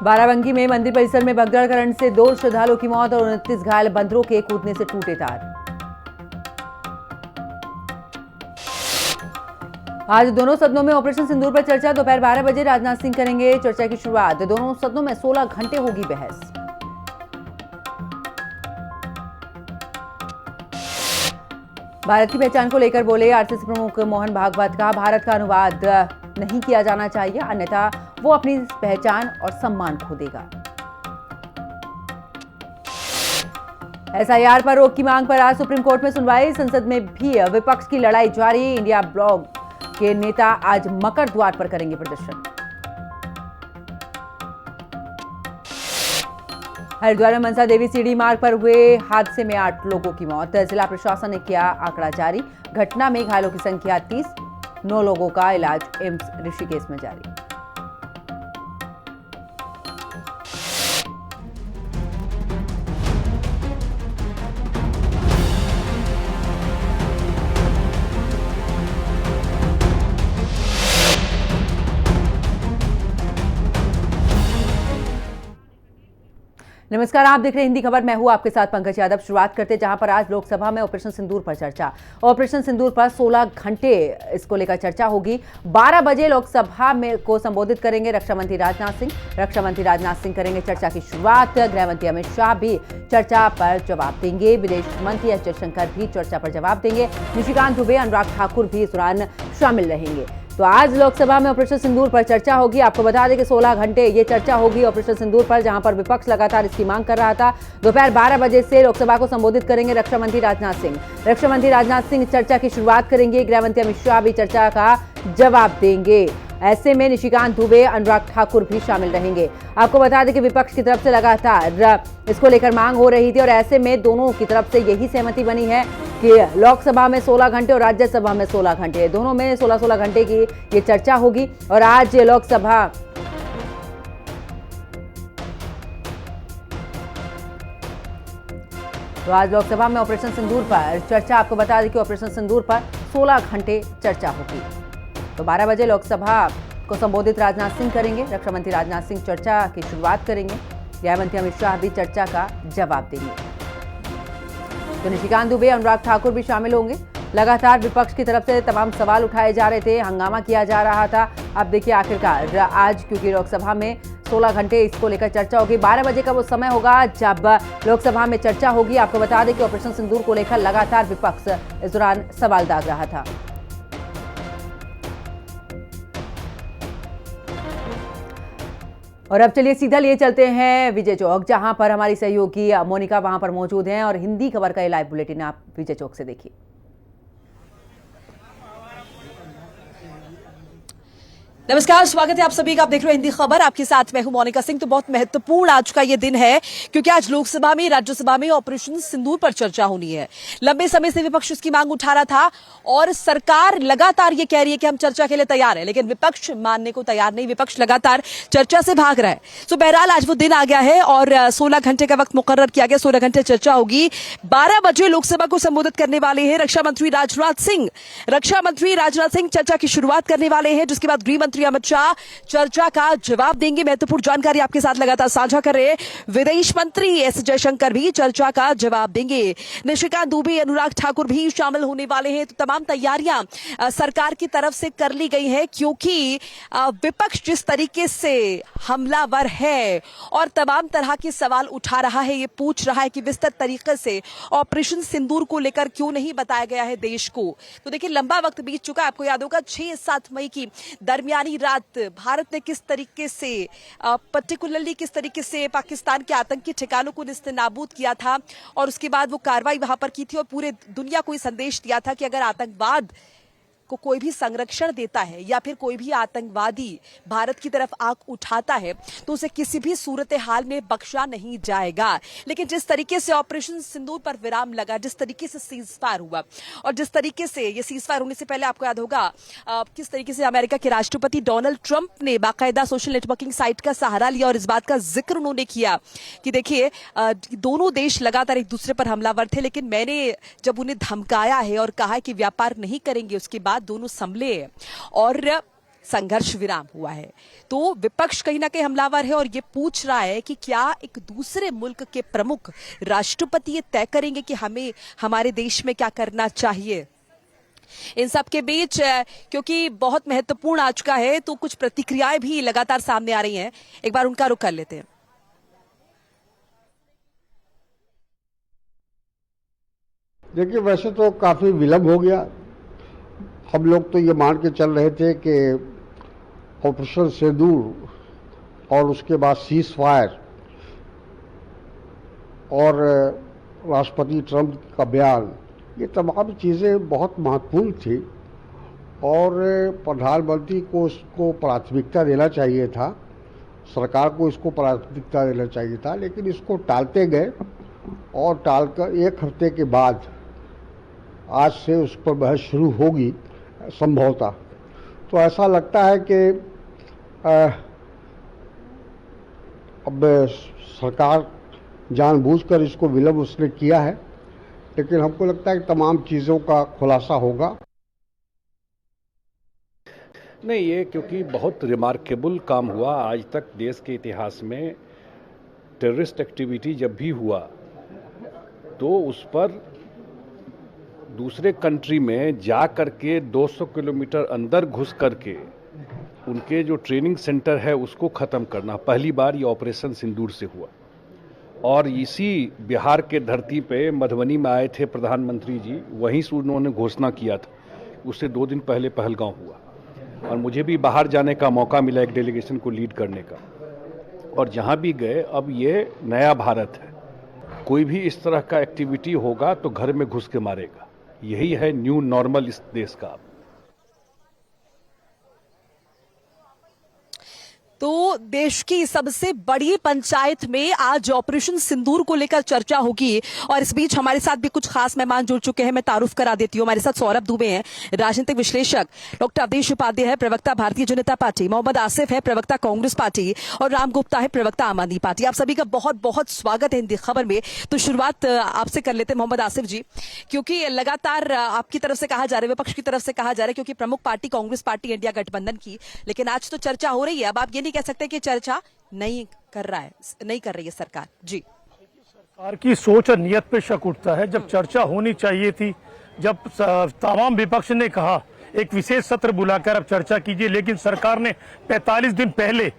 बाराबंकी में मंदिर परिसर में भगदड़ करंट से 2 श्रद्धालुओं की मौत और 29 घायल। बंदरों के कूदने से टूटे तार। आज दोनों सदनों में ऑपरेशन सिंदूर पर चर्चा। दोपहर 12 बजे राजनाथ सिंह करेंगे चर्चा की शुरुआत। दोनों सदनों में 16 घंटे होगी बहस। भारत की पहचान को लेकर बोले आरएसएस प्रमुख मोहन भागवत का भारत का अनुवाद नहीं किया जाना चाहिए, अन्यथा वो अपनी पहचान और सम्मान खो देगा। एसआईआर पर रोक की मांग पर आज सुप्रीम कोर्ट में सुनवाई। संसद में भी विपक्ष की लड़ाई जारी। इंडिया ब्लॉक के नेता आज मकर द्वार पर करेंगे प्रदर्शन। हरिद्वार में मनसा देवी सीढ़ी मार्ग पर हुए हादसे में 8 लोगों की मौत। जिला प्रशासन ने किया आंकड़ा जारी। घटना में घायलों की संख्या 30। 9 लोगों का इलाज एम्स ऋषिकेश में जारी। नमस्कार, आप देख रहे हैं हिंदी खबर। मैं हूं आपके साथ पंकज यादव। शुरुआत करते जहां पर आज लोकसभा में ऑपरेशन सिंदूर पर चर्चा। ऑपरेशन सिंदूर पर 16 घंटे इसको लेकर चर्चा होगी। 12 बजे लोकसभा में को संबोधित करेंगे रक्षा मंत्री राजनाथ सिंह। रक्षा मंत्री राजनाथ सिंह करेंगे चर्चा की शुरुआत। गृह मंत्री अमित शाह भी चर्चा पर जवाब देंगे। विदेश मंत्री एस जयशंकर भी चर्चा पर जवाब देंगे। निशिकांत दुबे, अनुराग ठाकुर भी इस दौरान शामिल रहेंगे। तो आज लोकसभा में ऑपरेशन सिंदूर पर चर्चा होगी। आपको बता दें कि 16 घंटे ये चर्चा होगी ऑपरेशन सिंदूर पर, जहां पर विपक्ष लगातार इसकी मांग कर रहा था। दोपहर 12 बजे से लोकसभा को संबोधित करेंगे रक्षा मंत्री राजनाथ सिंह। रक्षा मंत्री राजनाथ सिंह चर्चा की शुरुआत करेंगे। गृह मंत्री अमित शाह भी चर्चा का जवाब देंगे। ऐसे में निशिकांत दुबे, अनुराग ठाकुर भी शामिल रहेंगे। आपको बता दें कि विपक्ष की तरफ से लगातार इसको लेकर मांग हो रही थी और ऐसे में दोनों की तरफ से यही सहमति बनी है कि लोकसभा में 16 घंटे और राज्यसभा में 16 घंटे, दोनों में 16-16 घंटे की ये चर्चा होगी। और आज लोकसभा में ऑपरेशन सिंदूर पर चर्चा। आपको बता दें कि ऑपरेशन सिंदूर पर 16 घंटे चर्चा होगी। तो 12 बजे लोकसभा को संबोधित राजनाथ सिंह करेंगे। रक्षा मंत्री राजनाथ सिंह चर्चा की शुरुआत करेंगे। गृह मंत्री अमित शाह भी चर्चा का जवाब देंगे। तो निशिकांत दुबे, अनुराग ठाकुर भी शामिल होंगे। लगातार विपक्ष की तरफ से तमाम सवाल उठाए जा रहे थे, हंगामा किया जा रहा था। अब देखिए आखिरकार आज, क्योंकि लोकसभा में 16 घंटे इसको लेकर चर्चा होगी। 12 बजे का वो समय होगा जब लोकसभा में चर्चा होगी। आपको बता दें कि ऑपरेशन सिंदूर को लेकर लगातार विपक्ष इस दौरान सवाल दाग रहा था। और अब चलिए सीधा लिए चलते हैं विजय चौक, जहां पर हमारी सहयोगी मोनिका वहां पर मौजूद हैं और हिंदी खबर का ये लाइव बुलेटिन आप विजय चौक से देखिए। नमस्कार, स्वागत है आप सभी का। आप देख रहे हैं हिंदी खबर, आपके साथ मैं हूं मोनिका सिंह। तो बहुत महत्वपूर्ण आज का ये दिन है, क्योंकि आज लोकसभा में, राज्यसभा में ऑपरेशन सिंदूर पर चर्चा होनी है। लंबे समय से विपक्ष इसकी मांग उठा रहा था और सरकार लगातार ये कह रही है कि हम चर्चा के लिए तैयार है, लेकिन विपक्ष मानने को तैयार नहीं। विपक्ष लगातार चर्चा से भाग रहा है। तो बहरहाल आज वो दिन आ गया है और 16 घंटे का वक्त मुकर्रर किया गया। 16 घंटे चर्चा होगी। 12 बजे लोकसभा को संबोधित करने वाले हैं रक्षा मंत्री राजनाथ सिंह। रक्षा मंत्री राजनाथ सिंह चर्चा की शुरुआत करने वाले हैं, जिसके बाद गृह मंत्री अमित शाह चर्चा का जवाब देंगे। महत्वपूर्ण जानकारी आपके साथ लगातार साझा कर रहे हैं। विदेश मंत्री एस जयशंकर भी चर्चा का जवाब देंगे। निशिकांत दुबे, अनुराग ठाकुर भी शामिल होने वाले हैं। तो तमाम तैयारियां सरकार की तरफ से कर ली गई है, क्योंकि विपक्ष जिस तरीके से हमलावर है और तमाम तरह के सवाल उठा रहा है, ये पूछ रहा है कि विस्तृत तरीके से ऑपरेशन सिंदूर को लेकर क्यों नहीं बताया गया है देश को। तो देखिए, लंबा वक्त बीत चुका है। आपको याद होगा 6-7 मई की दरमियानी रात भारत ने किस तरीके से, पर्टिकुलरली किस तरीके से पाकिस्तान के आतंकी ठिकानों को निस्तेनाबूद किया था और उसके बाद वो कार्रवाई वहां पर की थी और पूरे दुनिया को ये संदेश दिया था कि अगर आतंकवाद को कोई भी संरक्षण देता है या फिर कोई भी आतंकवादी भारत की तरफ आंख उठाता है तो उसे किसी भी सूरत हाल में बख्शा नहीं जाएगा। लेकिन जिस तरीके से ऑपरेशन सिंदूर पर विराम लगा, जिस तरीके से सीजफायर हुआ और जिस तरीके से ये सीजफायर होने से पहले आपको याद होगा किस तरीके से अमेरिका के राष्ट्रपति डोनाल्ड ट्रंप ने बाकायदा सोशल नेटवर्किंग साइट का सहारा लिया और इस बात का जिक्र उन्होंने किया कि देखिए दोनों देश लगातार एक दूसरे पर हमलावर थे, लेकिन मैंने जब उन्हें धमकाया है और कहा है कि व्यापार नहीं करेंगे, उसके बाद दोनों संभले और संघर्ष विराम हुआ है। तो विपक्ष कहीं ना कहीं हमलावर है और ये पूछ रहा है कि क्या एक दूसरे मुल्क के प्रमुख राष्ट्रपति ये तय करेंगे कि हमें हमारे देश में क्या करना चाहिए। इन सब के बीच क्योंकि बहुत महत्वपूर्ण आ चुका है तो कुछ प्रतिक्रियाएं भी लगातार सामने आ रही हैं, एक बार उनका रुख कर लेते हैं। देखिए, वैसे तो काफ़ी विलम्ब हो गया। हम लोग तो ये मान के चल रहे थे कि ऑपरेशन सिंदूर और उसके बाद सीज फायर और राष्ट्रपति ट्रंप का बयान, ये तमाम चीज़ें बहुत महत्वपूर्ण थी और प्रधानमंत्री को इसको प्राथमिकता देना चाहिए था, सरकार को इसको प्राथमिकता देना चाहिए था, लेकिन इसको टालते गए और टालकर एक हफ्ते के बाद आज से उस पर बहस शुरू होगी संभवतः। तो ऐसा लगता है कि अब सरकार जानबूझकर इसको विलम्ब उसने किया है, लेकिन हमको लगता है कि तमाम चीज़ों का खुलासा होगा। नहीं, ये क्योंकि बहुत रिमार्केबल काम हुआ आज तक देश के इतिहास में। टेररिस्ट एक्टिविटी जब भी हुआ तो उस पर दूसरे कंट्री में जा करके 200 किलोमीटर अंदर घुस करके उनके जो ट्रेनिंग सेंटर है उसको ख़त्म करना, पहली बार ये ऑपरेशन सिंदूर से हुआ। और इसी बिहार के धरती पे मधुबनी में आए थे प्रधानमंत्री जी, वहीं से उन्होंने घोषणा किया था। उससे 2 दिन पहले पहलगांव हुआ और मुझे भी बाहर जाने का मौका मिला एक डेलीगेशन को लीड करने का, और जहाँ भी गए अब ये नया भारत है। कोई भी इस तरह का एक्टिविटी होगा तो घर में घुस के मारेगा, यही है न्यू नॉर्मल इस देश का। तो देश की सबसे बड़ी पंचायत में आज ऑपरेशन सिंदूर को लेकर चर्चा होगी और इस बीच हमारे साथ भी कुछ खास मेहमान जुड़ चुके हैं। मैं तारुफ करा देती हूँ, हमारे साथ सौरभ दुबे हैं, राजनीतिक विश्लेषक, डॉक्टर अवधेश उपाध्याय है, प्रवक्ता भारतीय जनता पार्टी, मोहम्मद आसिफ है, प्रवक्ता कांग्रेस पार्टी, और राम गुप्ता है, प्रवक्ता आम आदमी पार्टी। आप सभी का बहुत बहुत स्वागत है हिंदी खबर में। तो शुरुआत आपसे कर लेते हैं मोहम्मद आसिफ जी, क्योंकि लगातार आपकी तरफ से कहा जा रहा है, विपक्ष की तरफ से कहा जा रहा है, क्योंकि प्रमुख पार्टी कांग्रेस पार्टी इंडिया गठबंधन की, लेकिन आज तो चर्चा हो रही है। अब आप ये नहीं कह सकते कि चर्चा नहीं कर रही है सरकार जी। सरकार की सोच और नियत पे शक उठता है। जब चर्चा होनी चाहिए थी, जब तमाम विपक्ष ने कहा एक विशेष सत्र बुलाकर अब चर्चा कीजिए, लेकिन सरकार ने 45 दिन पहले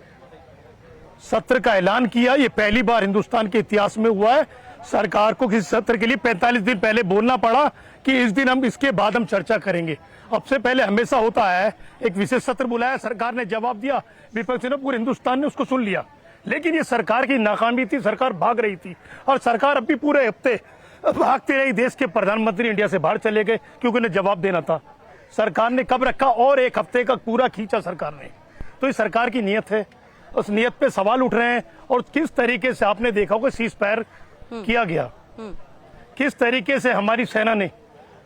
सत्र का ऐलान किया। ये पहली बार हिंदुस्तान के इतिहास में हुआ है सरकार को किसी सत्र के लिए 45 दिन पहले बोलना पड़ा कि इस दिन हम इसके बाद हम चर्चा करेंगे। अब से पहले हमेशा होता है एक विशेष सत्र बुलाया, सरकार ने जवाब दिया, विपक्ष ने, पूरे हिंदुस्तान ने उसको सुन लिया। लेकिन ये सरकार की नाकामी थी, सरकार भाग रही थी और सरकार अभी पूरे हफ्ते भागती रही। देश के प्रधानमंत्री इंडिया से बाहर चले गए क्योंकि उन्हें जवाब देना था। सरकार ने कब रखा और एक हफ्ते का पूरा खींचा सरकार ने। तो ये सरकार की नीयत है, उस नीयत पे सवाल उठ रहे हैं। और किस तरीके से आपने देखा होगा सीज फायर किया गया, किस तरीके से हमारी सेना ने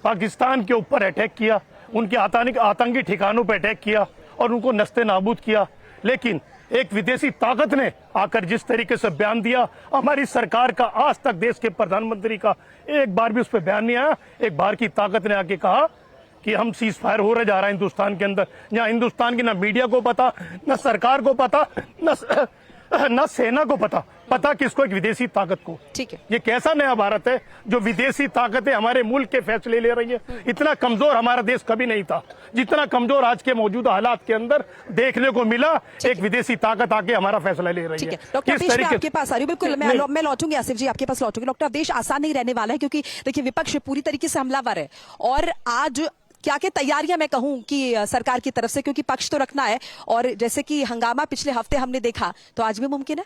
पाकिस्तान के ऊपर अटैक किया, उनके आतंकी ठिकानों पर अटैक किया और उनको नस्ते नाबूद किया। लेकिन एक विदेशी ताकत ने आकर जिस तरीके से बयान दिया, हमारी सरकार का आज तक देश के प्रधानमंत्री का एक बार भी उस पर बयान नहीं आया। एक बार की ताकत ने आके कहा कि हम सीज फायर हो रहे जा रहा है हिंदुस्तान के अंदर, जहां हिंदुस्तान की ना मीडिया को पता, न सरकार को पता, न सेना को पता किसको, एक विदेशी ताकत को। ठीक है, ये कैसा नया भारत है जो विदेशी ताकतें हमारे मुल्क के फैसले ले रही है। इतना कमजोर हमारा देश कभी नहीं था जितना कमजोर आज के मौजूदा हालात के अंदर देखने को मिला। एक विदेशी ताकत आके हमारा फैसला ले रही है। डॉक्टर अवधेश, मैं आपके पास आ रही हूँ, बिल्कुल मैं लौटूंगी आसिफ जी, आपके पास लौटूंगी। डॉक्टर अवधेश, आसान नहीं रहने वाला है क्योंकि देखिए विपक्ष पूरी तरीके से हमलावर है और आज क्या क्या तैयारियां मैं कहूं कि सरकार की तरफ से, क्योंकि पक्ष तो रखना है और जैसे कि हंगामा पिछले हफ्ते हमने देखा तो आज भी मुमकिन है।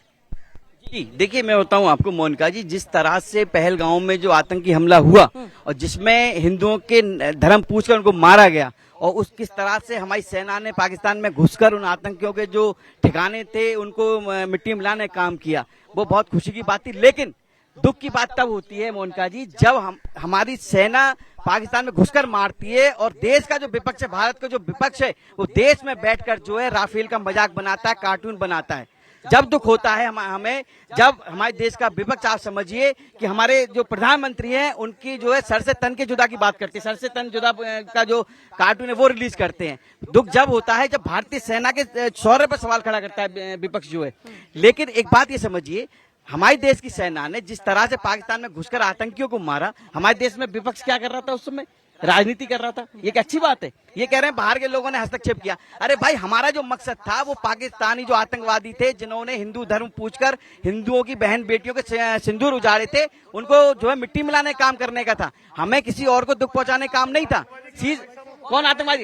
जी देखिए, मैं बताऊं आपको मोनिका जी, जिस तरह से पहलगांव में जो आतंकी हमला हुआ और जिसमें हिंदुओं के धर्म पूछकर उनको मारा गया और उस किस तरह से हमारी सेना ने पाकिस्तान में घुसकर उन आतंकियों के जो ठिकाने थे उनको मिट्टी में लाने का काम किया, वो बहुत खुशी की बात थी। लेकिन दुख की बात तब होती है मोनिका जी जब हमारी सेना पाकिस्तान में घुसकर मारती है और देश का जो विपक्ष है, भारत का जो विपक्ष है, वो देश में बैठकर जो है राफेल का मजाक बनाता है, कार्टून बनाता है। जब दुख होता है हमें, जब हमारे देश का विपक्ष, आप समझिए कि हमारे जो प्रधानमंत्री हैं उनकी जो है सर से तन के जुदा की बात करते हैं, सर से तन जुदा का जो कार्टून है वो रिलीज करते हैं। दुख जब होता है जब भारतीय सेना के शौर्य पर सवाल खड़ा करता है विपक्ष जो है। लेकिन एक बात ये समझिए, हमारे देश की सेना ने जिस तरह से पाकिस्तान में घुसकर आतंकियों को मारा, हमारे देश में विपक्ष क्या कर रहा था उस समय? राजनीति कर रहा था। ये एक अच्छी बात है। ये कह रहे हैं बाहर के लोगों ने हस्तक्षेप किया। अरे भाई, हमारा जो मकसद था वो पाकिस्तानी जो आतंकवादी थे जिन्होंने हिंदू धर्म पूछकर हिंदुओं की बहन बेटियों के सिंदूर उजाड़े थे, उनको जो है मिट्टी मिलाने काम करने का था। हमें किसी और को दुख पहुंचाने काम नहीं था। कौन आतंकवादी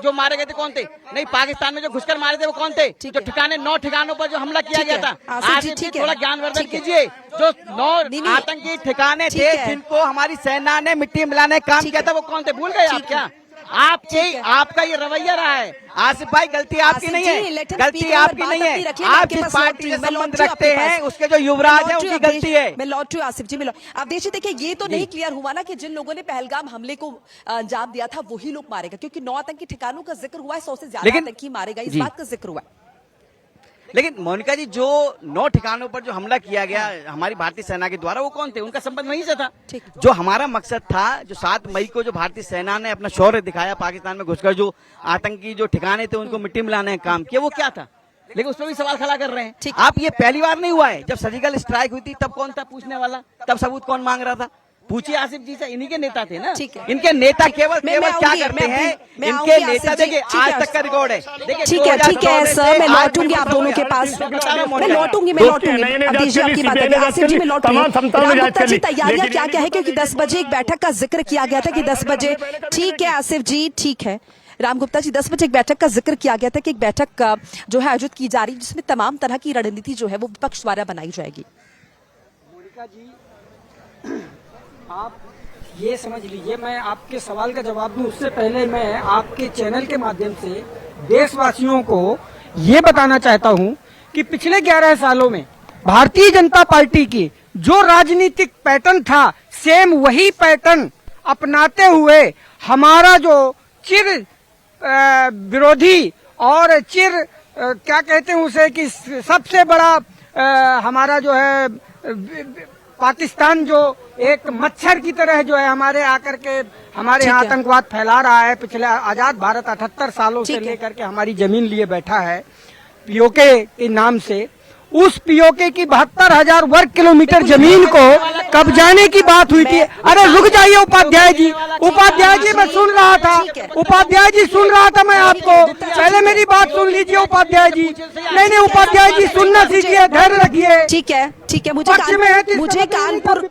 जो मारे गए थे कौन थे? नहीं, पाकिस्तान में जो घुसकर मारे थे वो कौन थे? जो ठिकाने 9 ठिकानों पर जो हमला किया गया था। आज थोड़ा ज्ञानवर्धन कीजिए। जो 9 आतंकी ठिकाने थे जिनको हमारी सेना ने मिट्टी मिलाने का काम किया था वो कौन थे? भूल गए आप क्या? आपका ये रवैया रहा है। आसिफ भाई, गलती आपकी नहीं है, गलती आपकी नहीं है। आप जिस पार्टी से संबंध रखते हैं उसके जो युवराज है उनकी गलती है। मैं लौट आसिफ जी, आप देखिए ये तो नहीं क्लियर हुआ ना कि जिन लोगों ने पहलगाम हमले को अंजाम दिया था वही लोग मारे गए, क्योंकि 9 आतंकी ठिकानों का जिक्र हुआ है, 100 से ज्यादा आतंकी मारे गए, इस बात का जिक्र हुआ है। लेकिन मोनिका जी, जो 9 ठिकानों पर जो हमला किया गया हमारी भारतीय सेना के द्वारा वो कौन थे? उनका संबंध वहीं से था। जो हमारा मकसद था, जो 7 मई को जो भारतीय सेना ने अपना शौर्य दिखाया, पाकिस्तान में घुसकर जो आतंकी जो ठिकाने थे उनको मिट्टी मिलाने का काम किया, वो क्या था? लेकिन उस पर भी सवाल खड़ा कर रहे हैं। आप ये पहली बार नहीं हुआ है। जब सर्जिकल स्ट्राइक हुई थी तब कौन था पूछने वाला? तब सबूत कौन मांग रहा था? पूछिए आसिफ जी से, इन्हीं के नेता थे ना। इनके नेता केवल क्या करते हैं? इनके नेता देखिए, आज तक का रिकॉर्ड है। ठीक है सर, मैं लौटूंगी आप दोनों के पास। मैं लौटूंगी अब दीजिए आपकी बात है। आसिफ जी, मैं लौटूंगी। रामगुप्ता जी, तैयारियां क्या क्या है? क्योंकि 10 बजे एक बैठक का जिक्र किया गया था कि 10 बजे। ठीक है आसिफ जी, ठीक है। रामगुप्ता जी, 10 बजे एक बैठक का जिक्र किया गया था कि एक बैठक जो है आयोजित की जा रही है जिसमें तमाम तरह की रणनीति जो है वो विपक्ष द्वारा बनाई जाएगी। मोनिका जी, आप ये समझ लीजिए, मैं आपके सवाल का जवाब दूं उससे पहले मैं आपके चैनल के माध्यम से देशवासियों को ये बताना चाहता हूं कि पिछले 11 सालों में भारतीय जनता पार्टी की जो राजनीतिक पैटर्न था, सेम वही पैटर्न अपनाते हुए हमारा जो चिर विरोधी और चिर क्या कहते हैं उसे कि सबसे बड़ा हमारा जो है पाकिस्तान जो एक मच्छर की तरह जो है हमारे आकर के हमारे यहाँ आतंकवाद फैला रहा है। पिछले आजाद भारत 78 सालों से लेकर के हमारी जमीन लिए बैठा है पीओके के नाम से। उस पीओके की 72,000 वर्ग किलोमीटर जमीन को कब्जाने की बात हुई थी। अरे रुक जाइए उपाध्याय जी, मैं सुन रहा था। उपाध्याय जी सुन रहा था मैं आपको, पहले मेरी बात सुन लीजिए उपाध्याय जी। नहीं उपाध्याय जी, सुनना सीखिए, धैर्य रखिए। ठीक है मुझे कानपुर,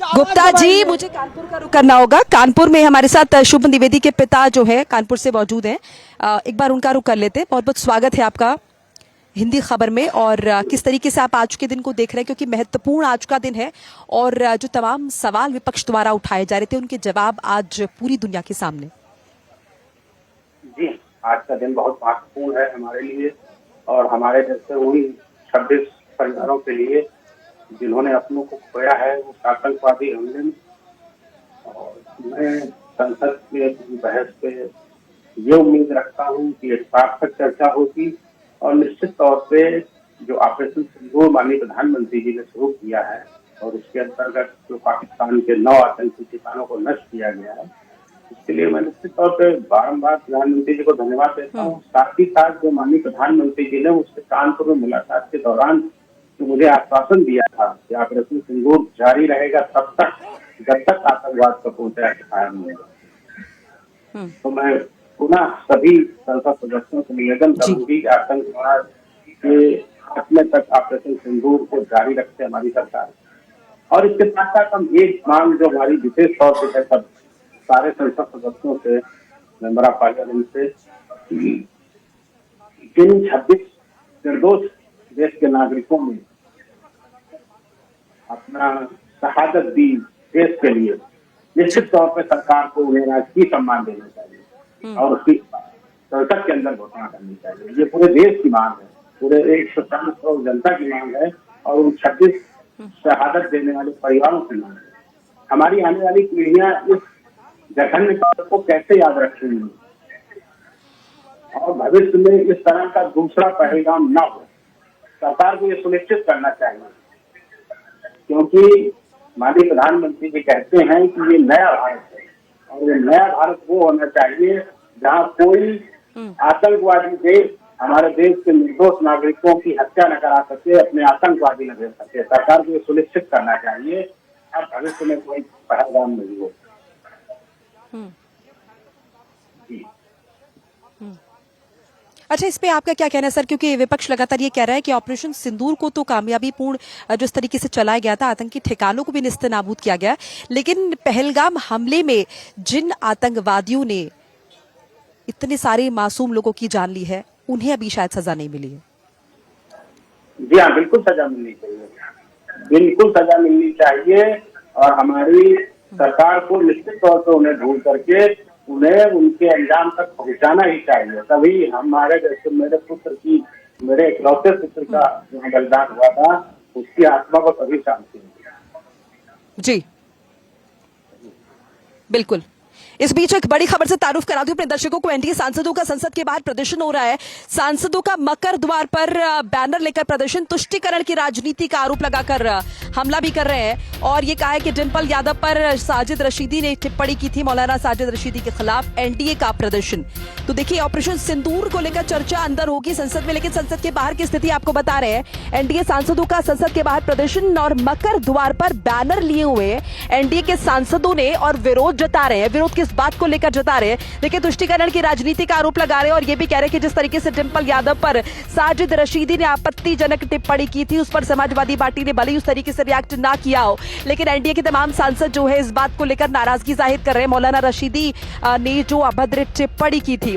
गुप्ता जी मुझे कानपुर का रुख करना होगा। कानपुर में हमारे साथ शुभ द्विवेदी के पिता जो है कानपुर से मौजूद हैं, एक बार उनका रुख कर लेते हैं। बहुत बहुत स्वागत है आपका हिंदी खबर में। और किस तरीके से आप आज के दिन को देख रहे हैं, क्योंकि महत्वपूर्ण आज का दिन है और जो तमाम सवाल विपक्ष द्वारा उठाए जा रहे थे उनके जवाब आज पूरी दुनिया के सामने। जी, आज का दिन बहुत महत्वपूर्ण है हमारे लिए और हमारे जैसे उन 26 परिवारों के लिए जिन्होंने अपनों को खोया है उस आतंकवादी हमले में। और मैं संसद में बहस पे ये उम्मीद रखता हूँ कि एक सार्थक चर्चा होगी और निश्चित तौर पे जो ऑपरेशन सिंदूर माननीय प्रधानमंत्री जी ने शुरू किया है और उसके अंतर्गत जो पाकिस्तान के 9 आतंकी ठिकानों को नष्ट किया गया है, इसके लिए मैं निश्चित तौर पे बारम्बार प्रधानमंत्री जी को धन्यवाद देता हूँ। साथ ही साथ जो माननीय प्रधानमंत्री जी ने उसके कानपुर में मुलाकात के दौरान जो मुझे आश्वासन दिया था कि ऑपरेशन सिंदूर जारी रहेगा तब तक जब तक आतंकवाद का पूर्णतः खत्म नहीं होगा। तो मैं पुनः सभी संसद सदस्यों से निवेदन करूंगी कि आतंकवाद के खात्मे तक ऑपरेशन सिंदूर को जारी रखते हमारी सरकार। और इसके साथ साथ हम एक मांग जो हमारी विशेष तौर पर है सब सारे संसद सदस्यों से, मेंबर ऑफ पार्लियामेंट से, जिन 26 निर्दोष देश के नागरिकों ने अपना शहादत दी देश के लिए, निश्चित तौर पर सरकार को उन्हें राजकीय सम्मान देना चाहिए और उसकी संसद के अंदर घोषणा करनी चाहिए। ये पूरे देश की मांग है, पूरे 140 करोड़ जनता की मांग है और उन 26 शहादत देने वाले परिवारों की मांग है। हमारी आने वाली पीढ़ियां इस जघन्य कार्य को कैसे याद रखेंगी और भविष्य में इस तरह का दूसरा पहलगाम न हो। सरकार को ये सुनिश्चित करना चाहिए, क्योंकि माननीय प्रधानमंत्री जी कहते हैं कि ये नया भारत है, और ये नया भारत वो होना चाहिए जहाँ कोई आतंकवादी देश हमारे देश के निर्दोष नागरिकों की हत्या न करा सके, अपने आतंकवादी न दे सके। सरकार को ये सुनिश्चित करना चाहिए और भविष्य में कोई पहलगाम नहीं हो। जी। अच्छा, इस पे आपका क्या कहना है सर, क्योंकि विपक्ष लगातार ये कह रहा है कि ऑपरेशन सिंदूर को तो कामयाबी पूर्ण जिस तरीके से चलाया गया था, आतंकी ठिकानों को भी नेस्तनाबूद किया गया, लेकिन पहलगाम हमले में जिन आतंकवादियों ने इतने सारे मासूम लोगों की जान ली है, उन्हें अभी शायद सजा नहीं मिली है। जी हाँ, बिल्कुल सजा मिलनी चाहिए, बिल्कुल सजा मिलनी चाहिए, और हमारी सरकार को निश्चित तौर पर उन्हें ढूंढ करके उन्हें उनके अंजाम तक पहुंचाना ही चाहिए। तभी हमारे जैसे मेरे इकलौते पुत्र का जो बलिदान हुआ था, उसकी आत्मा को तभी शांति मिलेगी। जी बिल्कुल। इस बीच एक बड़ी खबर से तारुफ करा दूं अपने दर्शकों को। एनडीए सांसदों का संसद के बाहर प्रदर्शन हो रहा है। सांसदों का मकर द्वार पर बैनर लेकर प्रदर्शन, तुष्टीकरण की राजनीति का आरोप लगाकर हमला भी कर रहे हैं, और ये कहा है कि डिंपल यादव पर साजिद रशीदी ने टिप्पणी की थी, मौलाना साजिद रशीदी के खिलाफ एनडीए का प्रदर्शन। तो देखिए, ऑपरेशन सिंदूर को लेकर चर्चा अंदर होगी संसद में, लेकिन संसद के बाहर की स्थिति आपको बता रहे हैं। एनडीए सांसदों का संसद के बाहर प्रदर्शन और मकर द्वार पर बैनर लिए हुए एनडीए के सांसदों ने, और विरोध जता रहे हैं। विरोध किस बात को लेकर जता रहे हैं? देखिए, तुष्टीकरण की राजनीति का आरोप लगा रहे हैं, और ये भी कह रहे हैं कि जिस तरीके से डिंपल यादव पर साजिद रशीदी ने आपत्तिजनक टिप्पणी की थी, उस पर समाजवादी पार्टी ने भले ही उस तरीके से रिएक्ट ना किया हो, लेकिन एनडीए के तमाम सांसद जो है इस बात को लेकर नाराजगी जाहिर कर रहे हैं, मौलाना रशीदी ने जो अभद्र टिप्पणी की थी।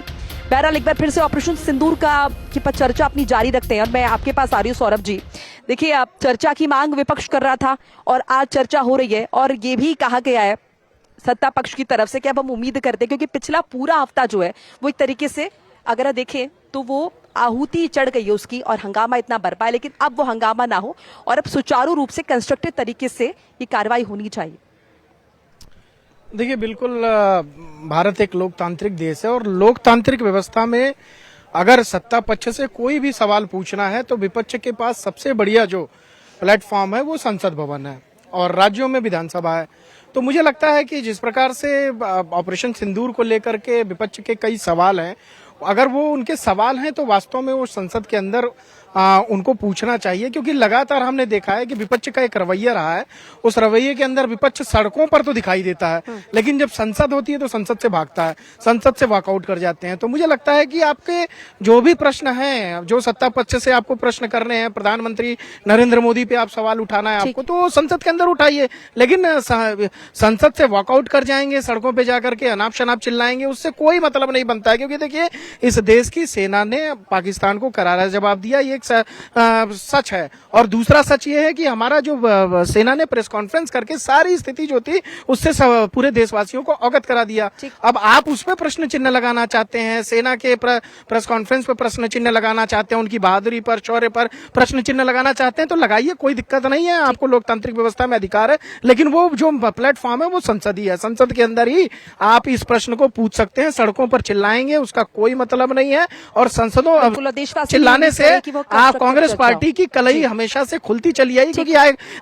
बहरहाल एक बार फिर से ऑपरेशन सिंदूर की पर चर्चा अपनी जारी रखते हैं, और मैं आपके पास आ रही हूँ सौरभ जी। देखिए, अब चर्चा की मांग विपक्ष कर रहा था, और आज चर्चा हो रही है, और ये भी कहा गया है सत्ता पक्ष की तरफ से कि अब हम उम्मीद करते हैं, क्योंकि पिछला पूरा हफ्ता जो है वो एक तरीके से अगर देखें तो वो आहुति चढ़ गई है उसकी, और हंगामा इतना बरपा है, लेकिन अब वो हंगामा ना हो, और अब सुचारू रूप से कंस्ट्रक्टिव तरीके से ये कार्रवाई होनी चाहिए। देखिए, बिल्कुल भारत एक लोकतांत्रिक देश है, और लोकतांत्रिक व्यवस्था में अगर सत्ता पक्ष से कोई भी सवाल पूछना है तो विपक्ष के पास सबसे बढ़िया जो प्लेटफॉर्म है वो संसद भवन है, और राज्यों में विधानसभा है। तो मुझे लगता है कि जिस प्रकार से ऑपरेशन सिंदूर को लेकर के विपक्ष के कई सवाल हैं, अगर वो उनके सवाल हैं तो वास्तव में वो संसद के अंदर उनको पूछना चाहिए, क्योंकि लगातार हमने देखा है कि विपक्ष का एक रवैया रहा है। उस रवैये के अंदर विपक्ष सड़कों पर तो दिखाई देता है, लेकिन जब संसद होती है तो संसद से भागता है, संसद से वॉकआउट कर जाते हैं। तो मुझे लगता है कि आपके जो भी प्रश्न हैं, जो सत्ता पक्ष से आपको प्रश्न करने हैं, प्रधानमंत्री नरेंद्र मोदी पे आप सवाल उठाना है आपको, तो संसद के अंदर उठाइए, लेकिन संसद से वॉकआउट कर जाएंगे, सड़कों पर जाकर के अनाप शनाप चिल्लाएंगे, उससे कोई मतलब नहीं बनता है। क्योंकि देखिए, इस देश की सेना ने पाकिस्तान को करारा जवाब दिया, ये सच है। और दूसरा सच ये है कि हमारा जो सेना ने प्रेस कॉन्फ्रेंस करके सारी स्थिति जो थी उससे पूरे देशवासियों को अवगत करा दिया। अब आप उस पर प्रश्न चिन्ह लगाना चाहते हैं, सेना के प्रेस कॉन्फ्रेंस पर प्रश्न चिन्ह लगाना चाहते हैं, उनकी बहादुरी पर, शौर्य पर प्रश्न चिन्ह लगाना चाहते हैं, तो लगाइए, कोई दिक्कत नहीं है, आपको लोकतांत्रिक व्यवस्था में अधिकार है। लेकिन वो जो प्लेटफॉर्म है वो संसद ही है, संसद के अंदर ही आप इस प्रश्न को पूछ सकते हैं। सड़कों पर चिल्लाएंगे उसका कोई मतलब नहीं है, और संसदों चिल्लाने से कांग्रेस पार्टी की कलई हमेशा से खुलती चली आई। क्योंकि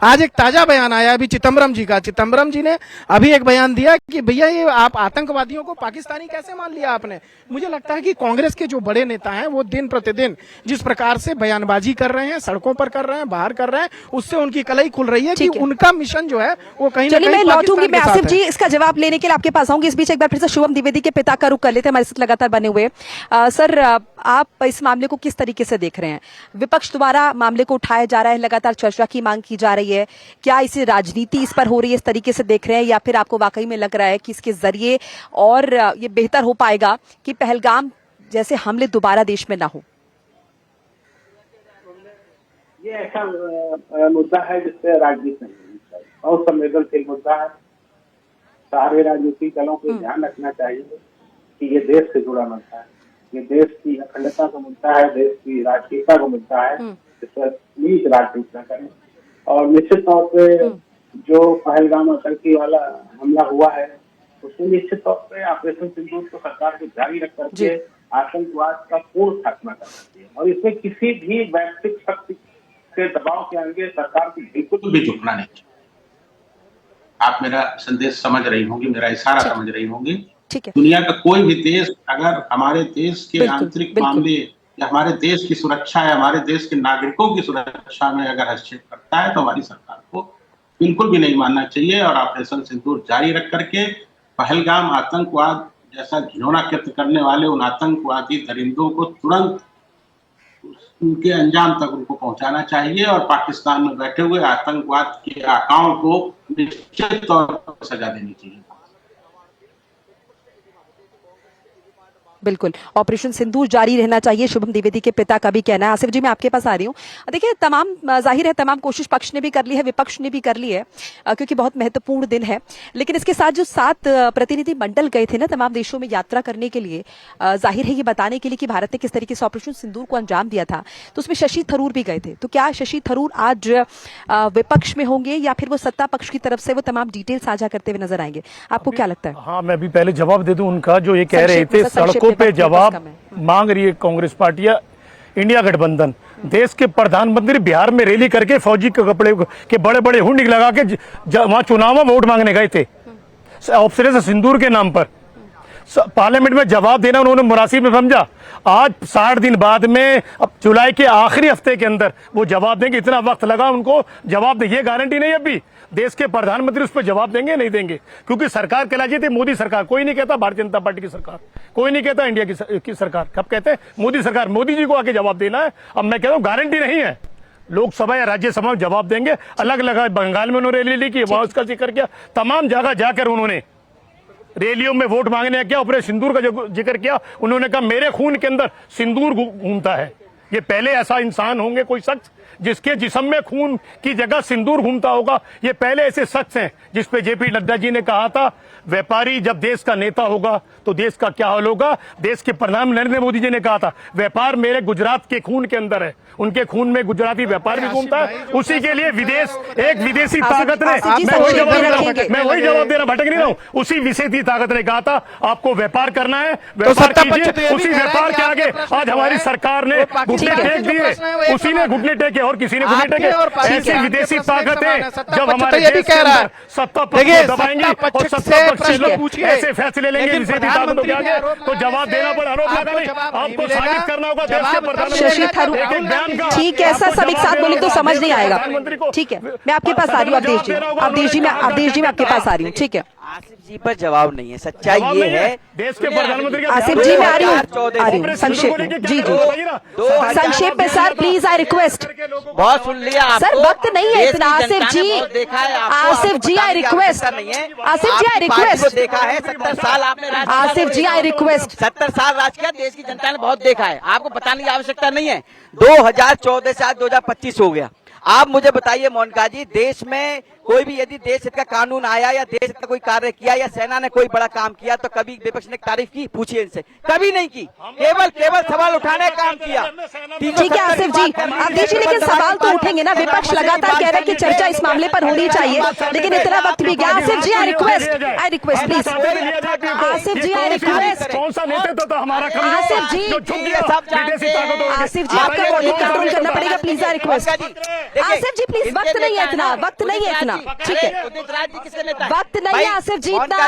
आज एक ताजा बयान आया अभी चिदम्बरम जी का। चिदम्बरम जी ने अभी एक बयान दिया कि भैया ये आप आतंकवादियों को पाकिस्तानी कैसे मान लिया आपने। मुझे लगता है कि कांग्रेस के जो बड़े नेता हैं वो दिन प्रतिदिन जिस प्रकार से बयानबाजी कर रहे हैं, सड़कों पर कर रहे हैं, बाहर कर रहे हैं, उससे उनकी कलई खुल रही है कि उनका मिशन जो है वो कहीं ना कहीं मैं लौटूंगी, मैं आसिफ जी इसका जवाब लेने के लिए आपके पास आऊंगी। इस बीच एक बार फिर से शुभम द्विवेदी के पिता का रुख कर लेते हैं, हमारे साथ लगातार बने हुए। सर, आप इस मामले को किस तरीके से देख रहे हैं? विपक्ष द्वारा मामले को उठाया जा रहा है, लगातार चर्चा की मांग की जा रही है, क्या इसी राजनीति इस पर हो रही है, इस तरीके से देख रहे हैं, या फिर आपको वाकई में लग रहा है कि इसके जरिए और ये बेहतर हो पाएगा कि पहलगाम जैसे हमले दोबारा देश में ना हो? ये ऐसा मुद्दा है जिससे राजनीति नहीं होनी चाहिए, बहुत संवेदनशील मुद्दा है। सारे राजनीतिक दलों को ध्यान रखना चाहिए कि ये देश से जुड़ा मुद्दा है, ये देश की अखंडता का मुद्दा है, देश की राष्ट्रीयता का मुद्दा है, इस पर नीच राजनीति न करें। और निश्चित तौर पे जो पहलगाम आतंकी वाला हमला हुआ है उसमें निश्चित तौर पे ऑपरेशन सिंदूर को सरकार को जारी रख करके आतंकवाद का पूर्ण खात्मा करना चाहिए, और इसमें किसी भी वैश्विक शक्ति के दबाव के आगे सरकार को बिल्कुल भी झुकना नहीं चाहिए। आप मेरा संदेश समझ रही होंगी, मेरा इशारा समझ रही होंगी। ठीक है। दुनिया का कोई भी देश अगर हमारे देश के आंतरिक मामले या हमारे देश की सुरक्षा या हमारे देश के नागरिकों की सुरक्षा में अगर हस्तक्षेप करता है तो हमारी सरकार को बिल्कुल भी नहीं मानना चाहिए और ऑपरेशन सिंदूर जारी रख करके पहलगाम आतंकवाद जैसा घिनौना कृत्य करने वाले उन आतंकवादी दरिंदों को तुरंत उनके अंजाम तक उनको पहुंचाना चाहिए और पाकिस्तान में बैठे हुए आतंकवाद के आकाओं को निश्चित तौर पर सजा देनी चाहिए। बिल्कुल, ऑपरेशन सिंदूर जारी रहना चाहिए, शुभम द्विवेदी के पिता का भी कहना है। आसिफ जी, मैं आपके पास आ रही हूँ। देखिए, तमाम जाहिर है तमाम कोशिश पक्ष ने भी कर ली है, विपक्ष ने भी कर ली है, क्योंकि बहुत महत्वपूर्ण दिन है। लेकिन इसके साथ जो 7 प्रतिनिधि मंडल गए थे ना तमाम देशों में यात्रा करने के लिए, जाहिर है ये बताने के लिए कि भारत ने किस तरीके से ऑपरेशन सिंदूर को अंजाम दिया था, तो उसमें शशि थरूर भी गए थे। तो क्या शशि थरूर आज विपक्ष में होंगे या फिर वो सत्ता पक्ष की तरफ से वो तमाम डिटेल साझा करते हुए नजर आएंगे? आपको क्या लगता है? हाँ, मैं भी पहले जवाब दे दूं उनका, जो ये कह रहे थे सड़कों पे जवाब मांग रही है कांग्रेस पार्टी या इंडिया गठबंधन। देश के प्रधानमंत्री बिहार में रैली करके फौजी के कपड़े के बड़े बड़े हुंड लगा के वहां चुनाव में वोट मांगने गए थे ऑपरेशन सिंदूर के नाम पर। पार्लियामेंट में जवाब देना उन्होंने मुनासिब में समझा। आज 60 दिन बाद में, अब जुलाई के आखिरी हफ्ते के अंदर वो जवाब देंगे। इतना वक्त लगा उनको जवाब देंगे, ये गारंटी नहीं अभी देश के प्रधानमंत्री उस पर जवाब देंगे नहीं देंगे, क्योंकि सरकार कहलाती थी मोदी सरकार। कोई नहीं कहता भारतीय जनता पार्टी की सरकार, कोई नहीं कहता इंडिया की सरकार। कब कहते हैं मोदी सरकार, मोदी जी को आके जवाब देना है। अब मैं कह रहा हूँ गारंटी नहीं है, लोकसभा या राज्यसभा में जवाब देंगे। अलग अलग बंगाल में उन्होंने रैली की, वहां उसका जिक्र किया, तमाम जगह जाकर उन्होंने रैलियों में वोट मांगने क्या ऑपरेशन सिंदूर का जिक्र किया। उन्होंने कहा मेरे खून के अंदर सिंदूर घूमता है। ये पहले ऐसा इंसान होंगे कोई शख्स जिसके जिस्म में खून की जगह सिंदूर घूमता होगा? ये पहले ऐसे शख्स हैं जिस पे जेपी नड्डा जी ने कहा था व्यापारी जब देश का नेता होगा तो देश का क्या हाल होगा। देश के प्रधानमंत्री नरेंद्र मोदी जी ने कहा था व्यापार मेरे गुजरात के खून के अंदर है, उनके खून में गुजराती व्यापार भी घूमता है। उसी के लिए एक विदेशी ताकत ने, मैं वही जवाब दे रहा भटक नहीं रहा हूँ, उसी विदेशी ताकत ने कहा था आपको व्यापार करना है, व्यापार कीजिए। उसी व्यापार के आगे आज हमारी सरकार ने घुटने टेक दिए, उसी ने घुटने टेके और किसी ने घुटने टेके। ऐसी विदेशी ताकतें जब हमारे देश के अंदर सत्ता पक्ष दबाएंगी और सत्ता पक्ष से लोग ऐसे फैसले लेंगे विदेशी ताकतों के आगे, तो जवाब देना पड़ा। आरोप लगा नहीं, आपको साबित करना होगा देश के प्रधानमंत्री। ठीक है, ऐसा सब एक साथ बोले तो समझ नहीं आएगा। ठीक है, मैं आपके पास आ रही हूँ अवधेश जी, मैं आपके पास आ रही हूँ। ठीक है, आसिफ जी पर जवाब नहीं है, सच्चाई ये है देश के प्रधानमंत्री। आसिफ जी मैं आ रही हूँ संक्षेप में। जी संक्षेप में सर प्लीज, आई रिक्वेस्ट। बहुत सुन लिया सर, वक्त नहीं है इतना। Asif ji I request. Asif ji I request. देखा है 70 साल आपने आसिफ जी आई रिक्वेस्ट। 70 साल राज किया, देश की जनता ने बहुत देखा है, आपको बताने की आवश्यकता नहीं है। 2014 से आज 2025 हो गया। आप मुझे बताइए मोनिका जी, देश में कोई भी यदि देश हित का कानून आया या देश हित का कोई कार्य किया या सेना ने कोई बड़ा काम किया तो कभी विपक्ष ने तारीफ की? पूछिए इनसे, कभी नहीं की। केवल सवाल उठाने का काम किया। ठीक है आसिफ जी, अवधेश जी, लेकिन सवाल तो उठेंगे ना। विपक्ष लगातार कह रहा है कि चर्चा इस मामले पर होनी चाहिए, लेकिन इतना वक्त भी गया। Asif ji I request please. Asif ji I request. कौन सा नेतृत्व तो हमारा? आसिफ जी आपका वॉल्यूम कंट्रोल करना पड़ेगा please, I request. Asif ji please, वक्त नहीं है इतना, वक्त नहीं है इतना। ठीक है, उदित राज जी किसके नेता है? वक्त नहीं है आसिफ जी इतना।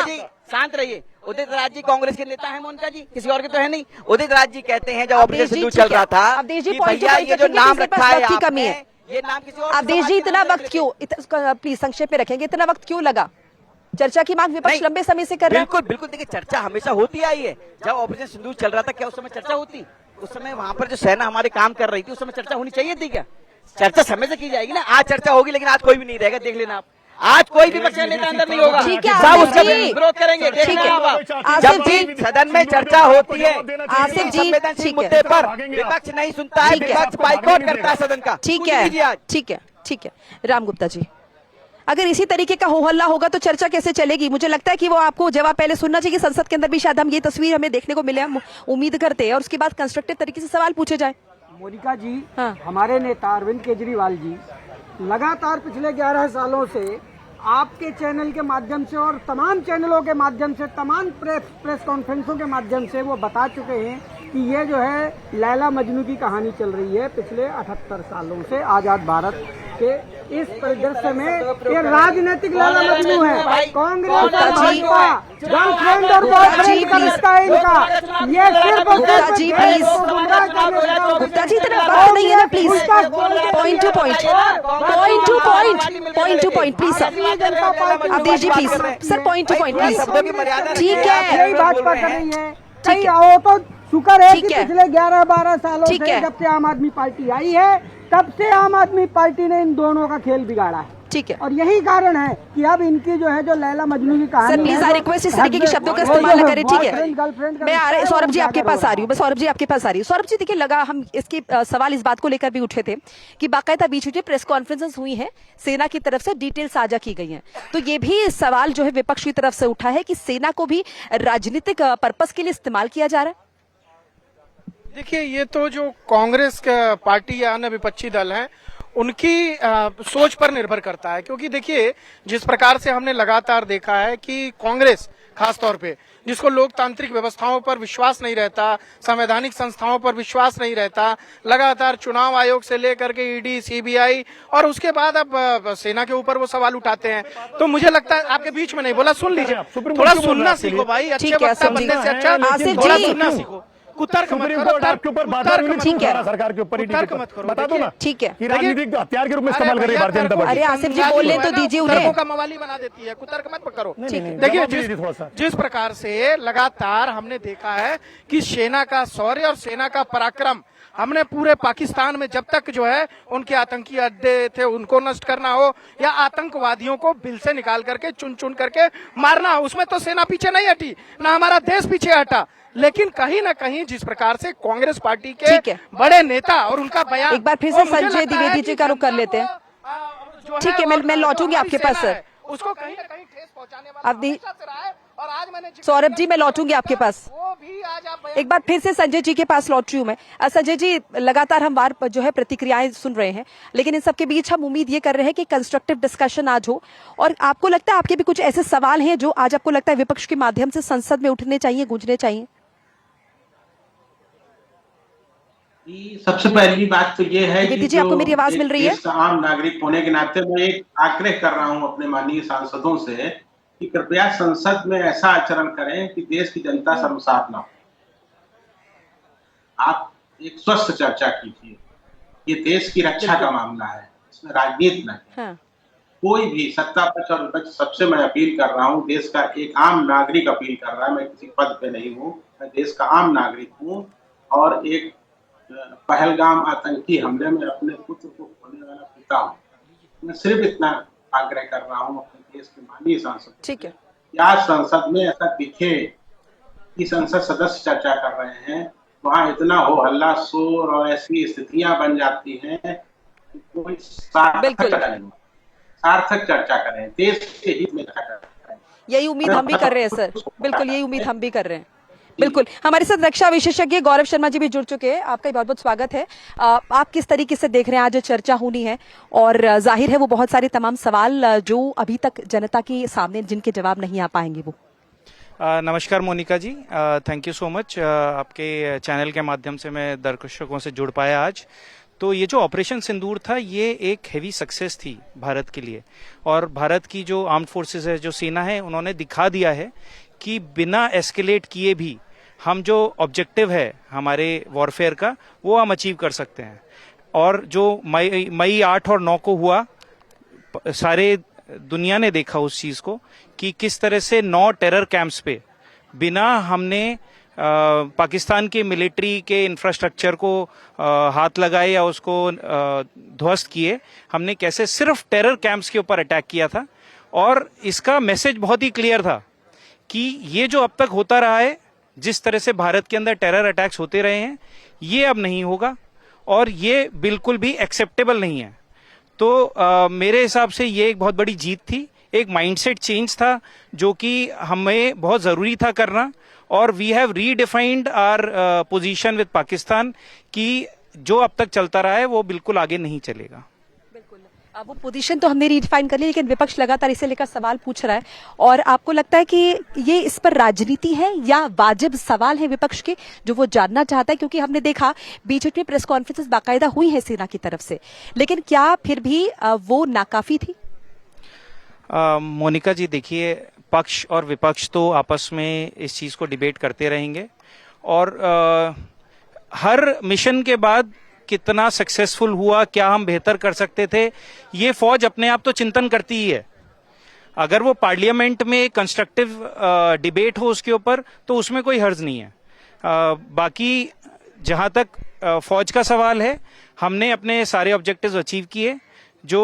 शांत रहिए। उदित राज जी कांग्रेस के नेता है मोनिका जी, किसी और के तो है नहीं। उदित राज जी कहते हैं जब ऑपरेशन सिंदूर चल रहा था कि भैया ये जो नाम रखा है की कमी है, ये नाम किसी और। अवधेश जी इतना वक्त क्यों, प्लीज संक्षेप में रखेंगे, इतना वक्त क्यों लगा? चर्चा की मांग विपक्ष लंबे समय से कर रहा है। बिल्कुल देखिए, चर्चा हमेशा होती आई है। जब ऑपरेशन सिंदूर चल रहा था क्या उस समय चर्चा होती? उस समय वहां पर जो सेना हमारे काम कर रही थी उस समय चर्चा होनी चाहिए थी क्या? चर्चा समय से की जाएगी ना। आज चर्चा होगी लेकिन आज कोई भी नहीं रहेगा, देख लेना आप। आज कोई भी विपक्ष नेता अंदर नहीं होगा, सब उसका विरोध करेंगे। जब भी सदन में चर्चा होती है आसिफ जी, संवेदनशील मुद्दे पर विपक्ष नहीं सुनता है, विपक्ष बाइकआउट करता है सदन का। ठीक है राम गुप्ता जी, अगर इसी तरीके का हो हल्ला होगा तो चर्चा कैसे चलेगी? मुझे लगता है कि वो आपको जवाब पहले सुनना चाहिए। संसद के अंदर भी शायद हम ये तस्वीर हमें देखने को मिले, हम उम्मीद करते हैं, और उसके बाद कंस्ट्रक्टिव तरीके से सवाल पूछे जाए। मोनिका जी, हमारे नेता अरविंद केजरीवाल जी लगातार पिछले 11 सालों से आपके चैनल के माध्यम से और तमाम चैनलों के माध्यम से, तमाम प्रेस कॉन्फ्रेंसों के माध्यम से वो बता चुके हैं कि ये जो है लैला मजनू की कहानी चल रही है पिछले 78 सालों से आजाद भारत के इस परिदृश्य में। ये राजनीतिक लैला मजनू है, कांग्रेस और भाजपा गर्लफ्रेंड और बॉयफ्रेंड का रिश्ता है इनका। ये सिर्फ गुप्ता जी प्लीज, गुप्ता जी तरफ बात नहीं है ना please, point to point, point to point, point to point please sir, Awadhesh ji please sir, point to point please. ठीक है, यही भाजपा कर रही है। ठीक है, तो शुक्र है कि ठीक है। पिछले 11-12 सालों ठीक से है। जब से आम आदमी पार्टी आई है तब से आम आदमी पार्टी ने इन दोनों का खेल बिगाड़ा है। ठीक है और यही कारण है कि अब इनकी जो है जो लैला मजनू की कहानी सर, प्लीज आई रिक्वेस्ट इस तरीके के शब्दों का इस्तेमाल न करें, ठीक है। मैं आ रहे सौरभ जी आपके पास आ रही हूँ, मैं सौरभ जी आपके पास आ रही हूँ। सौरभ जी देखिए, लगा हम इसके सवाल इस बात को लेकर भी उठे थे कि बाकायदा बीच बीच में प्रेस कॉन्फ्रेंसेस हुई हैं, सेना की तरफ से डिटेल साझा की गई हैं, तो ये भी सवाल जो है विपक्ष की तरफ से उठा है कि सेना को भी राजनीतिक पर्पस के लिए इस्तेमाल किया जा रहा है। देखिए, ये तो जो कांग्रेस का पार्टी या अन्य विपक्षी दल हैं उनकी सोच पर निर्भर करता है, क्योंकि देखिए जिस प्रकार से हमने लगातार देखा है कि कांग्रेस खास तौर पे, जिसको लोकतांत्रिक व्यवस्थाओं पर विश्वास नहीं रहता, संवैधानिक संस्थाओं पर विश्वास नहीं रहता, लगातार चुनाव आयोग से लेकर के ईडी, सीबीआई और उसके बाद अब सेना के ऊपर वो सवाल उठाते हैं। तो मुझे लगता है, आपके बीच में नहीं बोला, सुन लीजिए, थोड़ा सुनना सीखो भाई, अच्छे वक्ता बनने से अच्छा थोड़ा सुनना सीखो। कुतर्क मत करो, आपके ऊपर ठीक है, सरकार के ऊपर ही कुतर्क मत करो, बता दो ना ठीक है। कि राजनीतिक हथियार के रूप में इस्तेमाल करें भारतीय जनता पार्टी। अरे आसिफ जी बोलने तो दीजिए उन्हें। कुतर्कों का मवाली बना देती है, कुतर्क मत करो। देखिए जिस प्रकार से लगातार हमने देखा है कि सेना का शौर्य और सेना का पराक्रम, हमने पूरे पाकिस्तान में जब तक जो है उनके आतंकी अड्डे थे उनको नष्ट करना हो या आतंकवादियों को बिल से निकाल करके चुन चुन करके मारना हो, उसमें तो सेना पीछे नहीं हटी, ना हमारा देश पीछे हटा। लेकिन कहीं ना कहीं जिस प्रकार से कांग्रेस पार्टी के बड़े नेता और उनका बयान, एक बार फिर से संजय द्विवेदी जी का रुख कर लेते हैं। ठीक है, मैं लौटूंगी आपके पास सर। उसको कहीं ना कहीं ठेस पहुंचाने वाला और आज मैंने सौरभ जी मैं लौटूंगी आपके पास। एक बार फिर से संजय जी के पास लौट रही हूँ मैं। संजय जी, लगातार हम बार जो है प्रतिक्रियाएं सुन रहे हैं, लेकिन इन सबके बीच हम उम्मीद ये कर रहे हैं कि कंस्ट्रक्टिव डिस्कशन आज हो। और आपको लगता है आपके भी कुछ ऐसे सवाल हैं जो आज आपको लगता है विपक्ष के माध्यम से संसद में उठने चाहिए, गूंजने चाहिए? सबसे पहली बात तो ये है कि जी, आपको मेरी आवाज मिल रही है? आम नागरिक होने के नाते मैं एक आग्रह कर रहा हूं अपने माननीय सांसदों से कि कृपया संसद में ऐसा आचरण करें कि देश की जनता शर्मसार ना हो। आप एक स्वस्थ चर्चा कीजिए, ये देश की रक्षा का मामला है, इसमें राजनीति नहीं है। कोई भी सत्ता पक्ष और विपक्ष, सबसे मैं अपील कर रहा हूँ, देश का एक आम नागरिक अपील कर रहा है, मैं किसी पद पे नहीं हूँ, मैं देश का आम नागरिक हूँ और एक पहलगाम आतंकी हमले में अपने पुत्र को खोने वाला पिता हूँ। मैं सिर्फ इतना आग्रह कर रहा हूँ अपने देश के माननीय सांसद, ठीक है, क्या संसद में ऐसा दिखे कि संसद सदस्य चर्चा कर रहे हैं, वहाँ इतना हो हल्ला शोर और ऐसी स्थितियां बन जाती हैं कि कोई सार्थक चर्चा करें, देश के हित में चर्चा करें। यही उम्मीद हम भी कर रहे हैं सर, बिल्कुल यही उम्मीद हम भी कर रहे हैं। बिल्कुल, हमारे साथ रक्षा विशेषज्ञ गौरव शर्मा जी भी जुड़ चुके हैं, आपका बहुत बहुत स्वागत है। आप किस तरीके से देख रहे हैं आज चर्चा होनी है, और जाहिर है वो बहुत सारे तमाम सवाल जो अभी तक जनता के सामने जिनके जवाब नहीं आ पाएंगे वो। नमस्कार मोनिका जी, थैंक यू सो मच। आपके चैनल के माध्यम से मैं दर्शकों से जुड़ पाया आज। तो ये जो ऑपरेशन सिंदूर था, ये एक हेवी सक्सेस थी भारत के लिए, और भारत की जो आर्म्ड फोर्सेस है, जो सेना है, उन्होंने दिखा दिया है कि बिना एस्केलेट किए भी हम जो ऑब्जेक्टिव है हमारे वॉरफेयर का, वो हम अचीव कर सकते हैं। और जो मई 8 और 9 को हुआ, सारे दुनिया ने देखा उस चीज को कि किस तरह से 9 टेरर कैंप्स पे बिना हमने पाकिस्तान के मिलिट्री के इंफ्रास्ट्रक्चर को हाथ लगाए या उसको ध्वस्त किए, हमने कैसे सिर्फ टेरर कैंप्स के ऊपर अटैक किया था। और इसका मैसेज बहुत ही क्लियर था कि ये जो अब तक होता रहा है, जिस तरह से भारत के अंदर टेरर अटैक्स होते रहे हैं, ये अब नहीं होगा और ये बिल्कुल भी एक्सेप्टेबल नहीं है। तो मेरे हिसाब से ये एक बहुत बड़ी जीत थी, एक माइंडसेट चेंज था जो कि हमें बहुत जरूरी था करना। और we have redefined our position with Pakistan कि जो अब तक चलता रहा है वो बिल्कुल आगे नहीं चलेगा। अब वो पोजीशन तो हमने रिडिफाइन कर ली, लेकिन विपक्ष लगातार इसे लेकर सवाल पूछ रहा है। और आपको लगता है कि ये इस पर राजनीति है या वाजिब सवाल है विपक्ष के, जो वो जानना चाहता है? क्योंकि हमने देखा बीच में प्रेस कॉन्फ्रेंसेस बाकायदा हुई है सेना की तरफ से, लेकिन क्या फिर भी वो नाकाफी थी? मोनिका जी, देखिए, पक्ष और विपक्ष तो आपस में इस चीज को डिबेट करते रहेंगे और हर मिशन के बाद कितना सक्सेसफुल हुआ, क्या हम बेहतर कर सकते थे, ये फौज अपने आप तो चिंतन करती ही है। अगर वो पार्लियामेंट में कंस्ट्रक्टिव डिबेट हो उसके ऊपर, तो उसमें कोई हर्ज नहीं है। बाकी जहां तक फौज का सवाल है, हमने अपने सारे ऑब्जेक्टिव्स अचीव किए। जो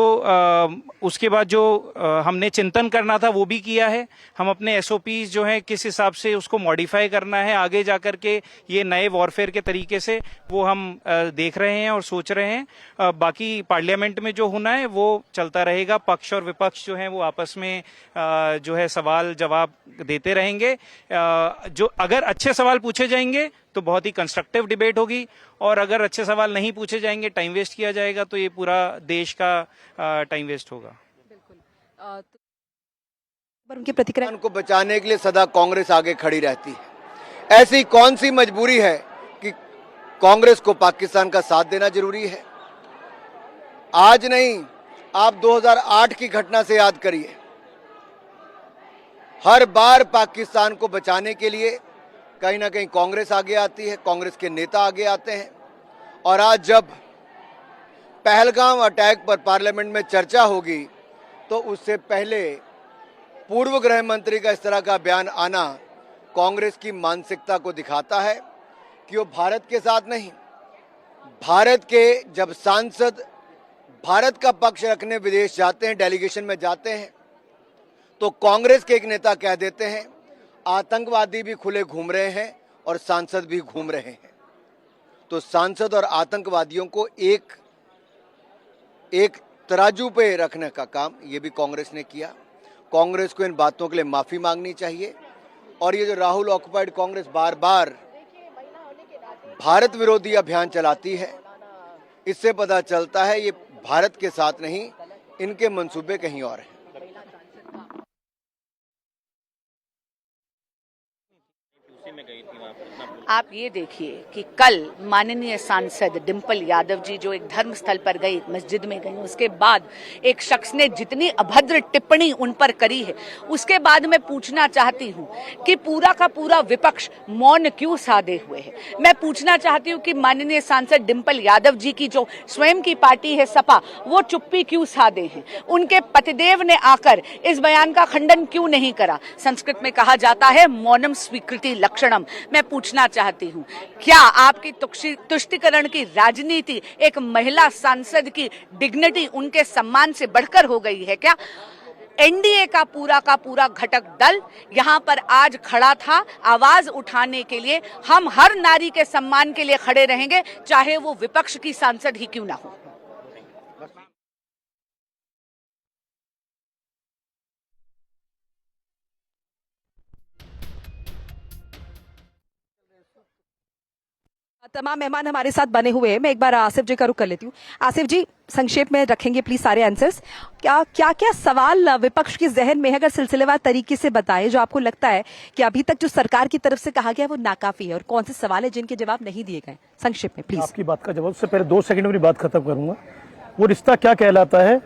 उसके बाद जो हमने चिंतन करना था वो भी किया है। हम अपने एसओपीज जो है किस हिसाब से उसको मॉडिफाई करना है आगे जाकर के, ये नए वॉरफेयर के तरीके से, वो हम देख रहे हैं और सोच रहे हैं। बाकी पार्लियामेंट में जो होना है वो चलता रहेगा। पक्ष और विपक्ष जो है वो आपस में जो है सवाल जवाब देते रहेंगे। जो अगर अच्छे सवाल पूछे जाएंगे तो बहुत ही कंस्ट्रक्टिव डिबेट होगी, और अगर अच्छे सवाल नहीं पूछे जाएंगे, टाइम वेस्ट किया जाएगा, तो ये पूरा देश का टाइम वेस्ट होगा। उनकी प्रतिक्रिया को बचाने के लिए सदा कांग्रेस आगे खड़ी रहती है। ऐसी कौन सी मजबूरी है कि कांग्रेस को पाकिस्तान का साथ देना जरूरी है? आज नहीं, आप 2008 की घटना से याद करिए। हर बार पाकिस्तान को बचाने के लिए कहीं ना कहीं कांग्रेस आगे आती है, कांग्रेस के नेता आगे आते हैं। और आज जब पहलगाम अटैक पर पार्लियामेंट में चर्चा होगी, तो उससे पहले पूर्व गृह मंत्री का इस तरह का बयान आना कांग्रेस की मानसिकता को दिखाता है कि वो भारत के साथ नहीं, भारत के जब सांसद भारत का पक्ष रखने विदेश जाते हैं, डेलीगेशन में जाते हैं, तो कांग्रेस के एक नेता कह देते हैं आतंकवादी भी खुले घूम रहे हैं और सांसद भी घूम रहे हैं। तो सांसद और आतंकवादियों को एक तराजू पे रखने का काम ये भी कांग्रेस ने किया। कांग्रेस को इन बातों के लिए माफी मांगनी चाहिए। और ये जो राहुल ऑक्युपाइड कांग्रेस बार बार भारत विरोधी अभियान चलाती है, इससे पता चलता है ये भारत के साथ नहीं, इनके मंसूबे कहीं और हैं। आप ये देखिए कि कल माननीय सांसद डिम्पल यादव जी जो एक धर्म स्थल पर गई, मस्जिद में गई, उसके बाद एक शख्स ने जितनी अभद्र टिप्पणी उन पर करी है, उसके बाद मैं पूछना चाहती हूँ कि पूरा का पूरा विपक्ष मौन क्यों साधे हुए है। मैं पूछना चाहती हूँ कि माननीय सांसद डिम्पल यादव जी की जो स्वयं की पार्टी है सपा, वो चुप्पी क्यों साधे हैं। उनके पतिदेव ने आकर इस बयान का खंडन क्यों नहीं करा। संस्कृत में कहा जाता है मौनम स्वीकृति लक्षणम। मैं पूछना चाहती हूँ, क्या आपकी तुष्टीकरण की राजनीति एक महिला सांसद की डिग्निटी, उनके सम्मान से बढ़कर हो गई है क्या? एनडीए का पूरा घटक दल यहाँ पर आज खड़ा था आवाज उठाने के लिए। हम हर नारी के सम्मान के लिए खड़े रहेंगे, चाहे वो विपक्ष की सांसद ही क्यों ना हो। तमाम मेहमान हमारे साथ बने हुए हैं। मैं एक बार आसिफ जी का रुख कर लेती हूँ। आसिफ जी, संक्षेप में रखेंगे प्लीज सारे आंसर्स। क्या सवाल विपक्ष के जहन में है, अगर सिलसिलेवार तरीके से बताएं, जो आपको लगता है कि अभी तक जो सरकार की तरफ से कहा गया है वो नाकाफी है, और कौन से सवाल है जिनके जवाब नहीं दिए गए? संक्षेप में प्लीज। आपकी बात का जवाब से पहले 2 सेकंड में बात खत्म करूंगा। वो रिश्ता क्या कहलाता है?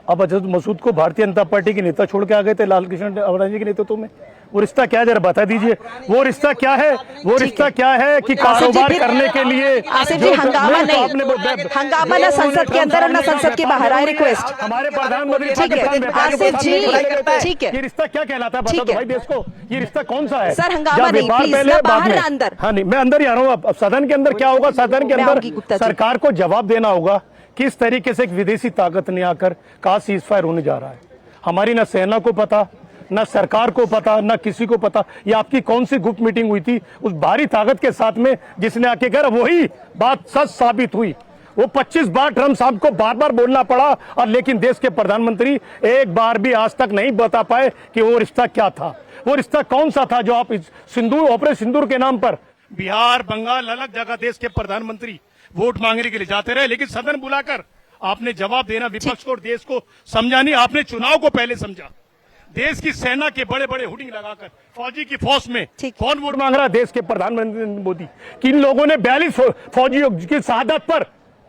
अब अजहर मसूद को भारतीय जनता पार्टी के नेता छोड़ के आ गए थे लाल कृष्ण अडवाणी के नेतृत्व में। वो रिश्ता क्या, जरा बता दीजिए। वो रिश्ता क्या है? वो रिश्ता क्या है कि कारोबार करने के लिए आसिफ जी हंगामा नहीं, हंगामा ना संसद के अंदर और ना संसद के बाहर। आई रिक्वेस्ट हमारे प्रधानमंत्री ठीक है आसिफ जी, ठीक है। ये रिश्ता क्या कहलाता है बता दो भाई देश को। ये रिश्ता कौन सा है? सर हंगामा नहीं प्लीज, ना बाहर ना अंदर। हाँ नहीं, मैं अंदर ही आ रहा हूँ। अब सदन के अंदर क्या होगा? सदन के अंदर सरकार को जवाब देना होगा किस तरीके से एक विदेशी ताकत ने आकर कहा सीज फायर होने जा रहा है। हमारी ना सेना को पता, ना सरकार को पता, ना किसी को पता। ये आपकी कौन सी गुप्त मीटिंग हुई थी उस भारी ताकत के साथ में जिसने आके कहा? वही बात सच साबित हुई। वो 25 बार ट्रम्प साहब को बार बार बोलना पड़ा, और लेकिन देश के प्रधानमंत्री एक बार भी आज तक नहीं बता पाए कि वो रिश्ता क्या था। वो रिश्ता कौन सा था जो आप सिंदूर, ऑपरेशन सिंदूर के नाम पर बिहार, बंगाल, अलग जगह देश के प्रधानमंत्री वोट मांगने के लिए जाते रहे, लेकिन सदन बुलाकर आपने जवाब देना विपक्ष को और देश को समझा नहीं, आपने चुनाव को पहले समझा। देश की सेना के बड़े बड़े हुडिंग लगाकर फौजी की फौज में कौन वोट मांग रहा है? देश के प्रधानमंत्री नरेंद्र मोदी। किन लोगों ने 42 फौजियों की शहादत पर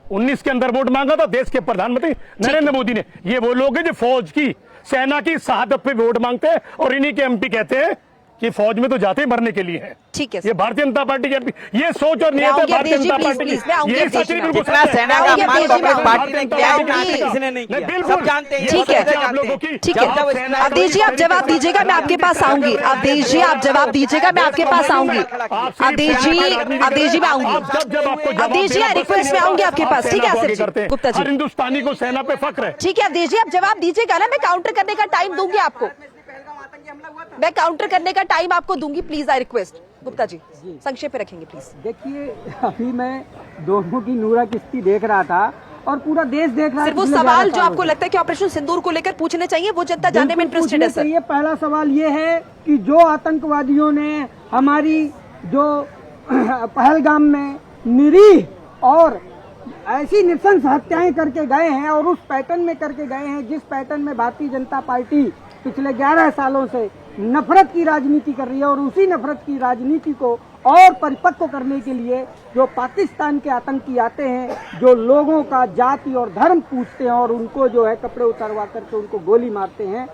19 के अंदर वोट मांगा था? देश के प्रधानमंत्री नरेंद्र मोदी ने। ये वो लोग हैं जो फौज की, सेना की शहादत पे वोट मांगते हैं और इन्हीं के एमपी कहते हैं कि फौज में तो जाते ही मरने के लिए है। ठीक है, ये भारतीय जनता पार्टी के एमपी, ये सोच और नियत है भारतीय जनता पार्टी की। ये सच नहीं, बिल्कुल जितना सेना का अपमान कांग्रेस पार्टी ने किया है, उतना किसी ने नहीं किया। सब जानते हैं। ठीक है, आप लोगों की। ठीक है, अवधेश जी आप जवाब दीजिएगा, मैं आपके पास आऊंगी। अवधेश जी आप जवाब दीजिएगा, मैं आपके पास आऊंगी। अवधेश जी मैं आऊंगी। अवधेश जी रिक्वेस्ट में आऊंगी आपके पास। ठीक है आसिफ जी, गुप्ता जी। हर हिंदुस्तानी को सेना पे फख्र है। ठीक है अवधेश जी आप जवाब दीजिएगा ना, मैं काउंटर करने का टाइम दूंगी आपको। मैं काउंटर करने का टाइम आपको दूंगी, please I request. Gupta ji संक्षेप में रखेंगे प्लीज। देखिए अभी मैं दोनों की नूरा किश्ती देख रहा था और पूरा देश देख रहा है। सिर्फ वो सवाल जो आपको लगता है कि ऑपरेशन सिंदूर को लेकर पूछने चाहिए, वो जनता जानने में इंटरेस्टेड है सर। ये पहला सवाल ये है कि जो आतंकवादियों ने हमारी जो पहलगाम में निरीह और ऐसी नृशंस हत्याएं करके गए हैं और उस पैटर्न में करके गए हैं जिस पैटर्न में भारतीय जनता पार्टी पिछले 11 सालों से नफरत की राजनीति कर रही है, और उसी नफरत की राजनीति को और परिपक्व करने के लिए जो पाकिस्तान के आतंकी आते हैं, जो लोगों का जाति और धर्म पूछते हैं और उनको जो है कपड़े उतारवा करके उनको गोली मारते हैं,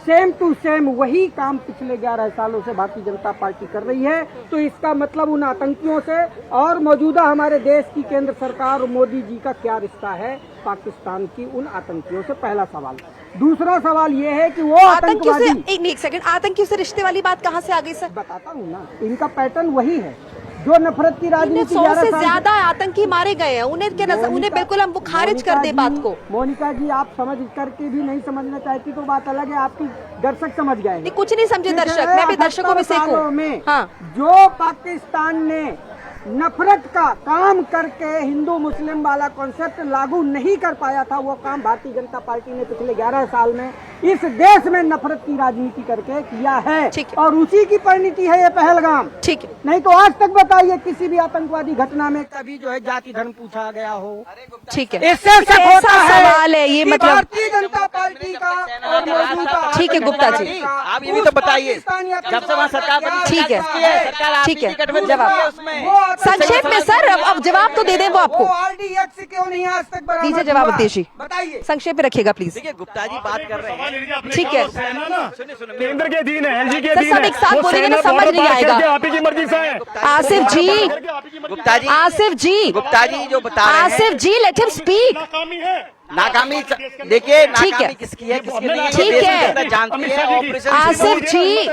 सेम टू सेम वही काम पिछले 11 सालों से भारतीय जनता पार्टी कर रही है। तो इसका मतलब उन आतंकियों से और मौजूदा हमारे देश की केंद्र सरकार और मोदी जी का क्या रिश्ता है पाकिस्तान की उन आतंकियों से? पहला सवाल। दूसरा सवाल ये है कि वो आतंकवादी एक सेकंड, आतंकियों से रिश्ते वाली बात कहाँ से आ गई सर? बताता हूँ ना, इनका पैटर्न वही है जो नफरत की राजनीति। 100 से ज्यादा आतंकी मारे गए हैं, उन्हें बिल्कुल हम वो खारिज कर दे बात को। मोनिका जी आप समझ करके भी नहीं समझना चाहती तो बात अलग है, आपकी दर्शक समझ गए। कुछ नहीं समझे दर्शक, मैं भी दर्शकों में से एक हूं। हाँ। जो पाकिस्तान ने नफरत का काम करके हिंदू मुस्लिम वाला कॉन्सेप्ट लागू नहीं कर पाया था, वो काम भारतीय जनता पार्टी ने पिछले 11 साल में इस देश में नफरत की राजनीति करके किया है, और उसी की परिणति है ये पहलगाम। ठीक है, नहीं तो आज तक बताइए किसी भी आतंकवादी घटना में कभी जो है जाति धर्म पूछा गया हो? ठीक है, इससे सवाल है ये, मतलब भारतीय जनता पार्टी का और मौजूदा। ठीक है गुप्ता जी, आप ये भी तो बताइए, जब से वहाँ सरकार बनी, ठीक है ठीक है, जवाब संक्षेप में सर, अब जवाब तो दे दें वो आपको। RDX क्यों नहीं आज तक बरामद दीजिए जवाब अवधेश जी, बताइए। संक्षेप में रखिएगा प्लीज। देखिए गुप्ता जी बात कर रहे हैं, ठीक है, केंद्र के अधीन है, एलजी के अधीन सब एक साथ बोलेंगे ना, समझ नहीं आएगा। आप ही की मर्जी से है। आसिफ जी, आसिफ जी, गुप्ता जी जो बता रहे हैं, आसिफ जी लेट हिम स्पीक। नाकामी देखिए, नाकामी किसकी है किसकी नहीं है, ठीक है जानती है ऑपरेशन आसिफ जी।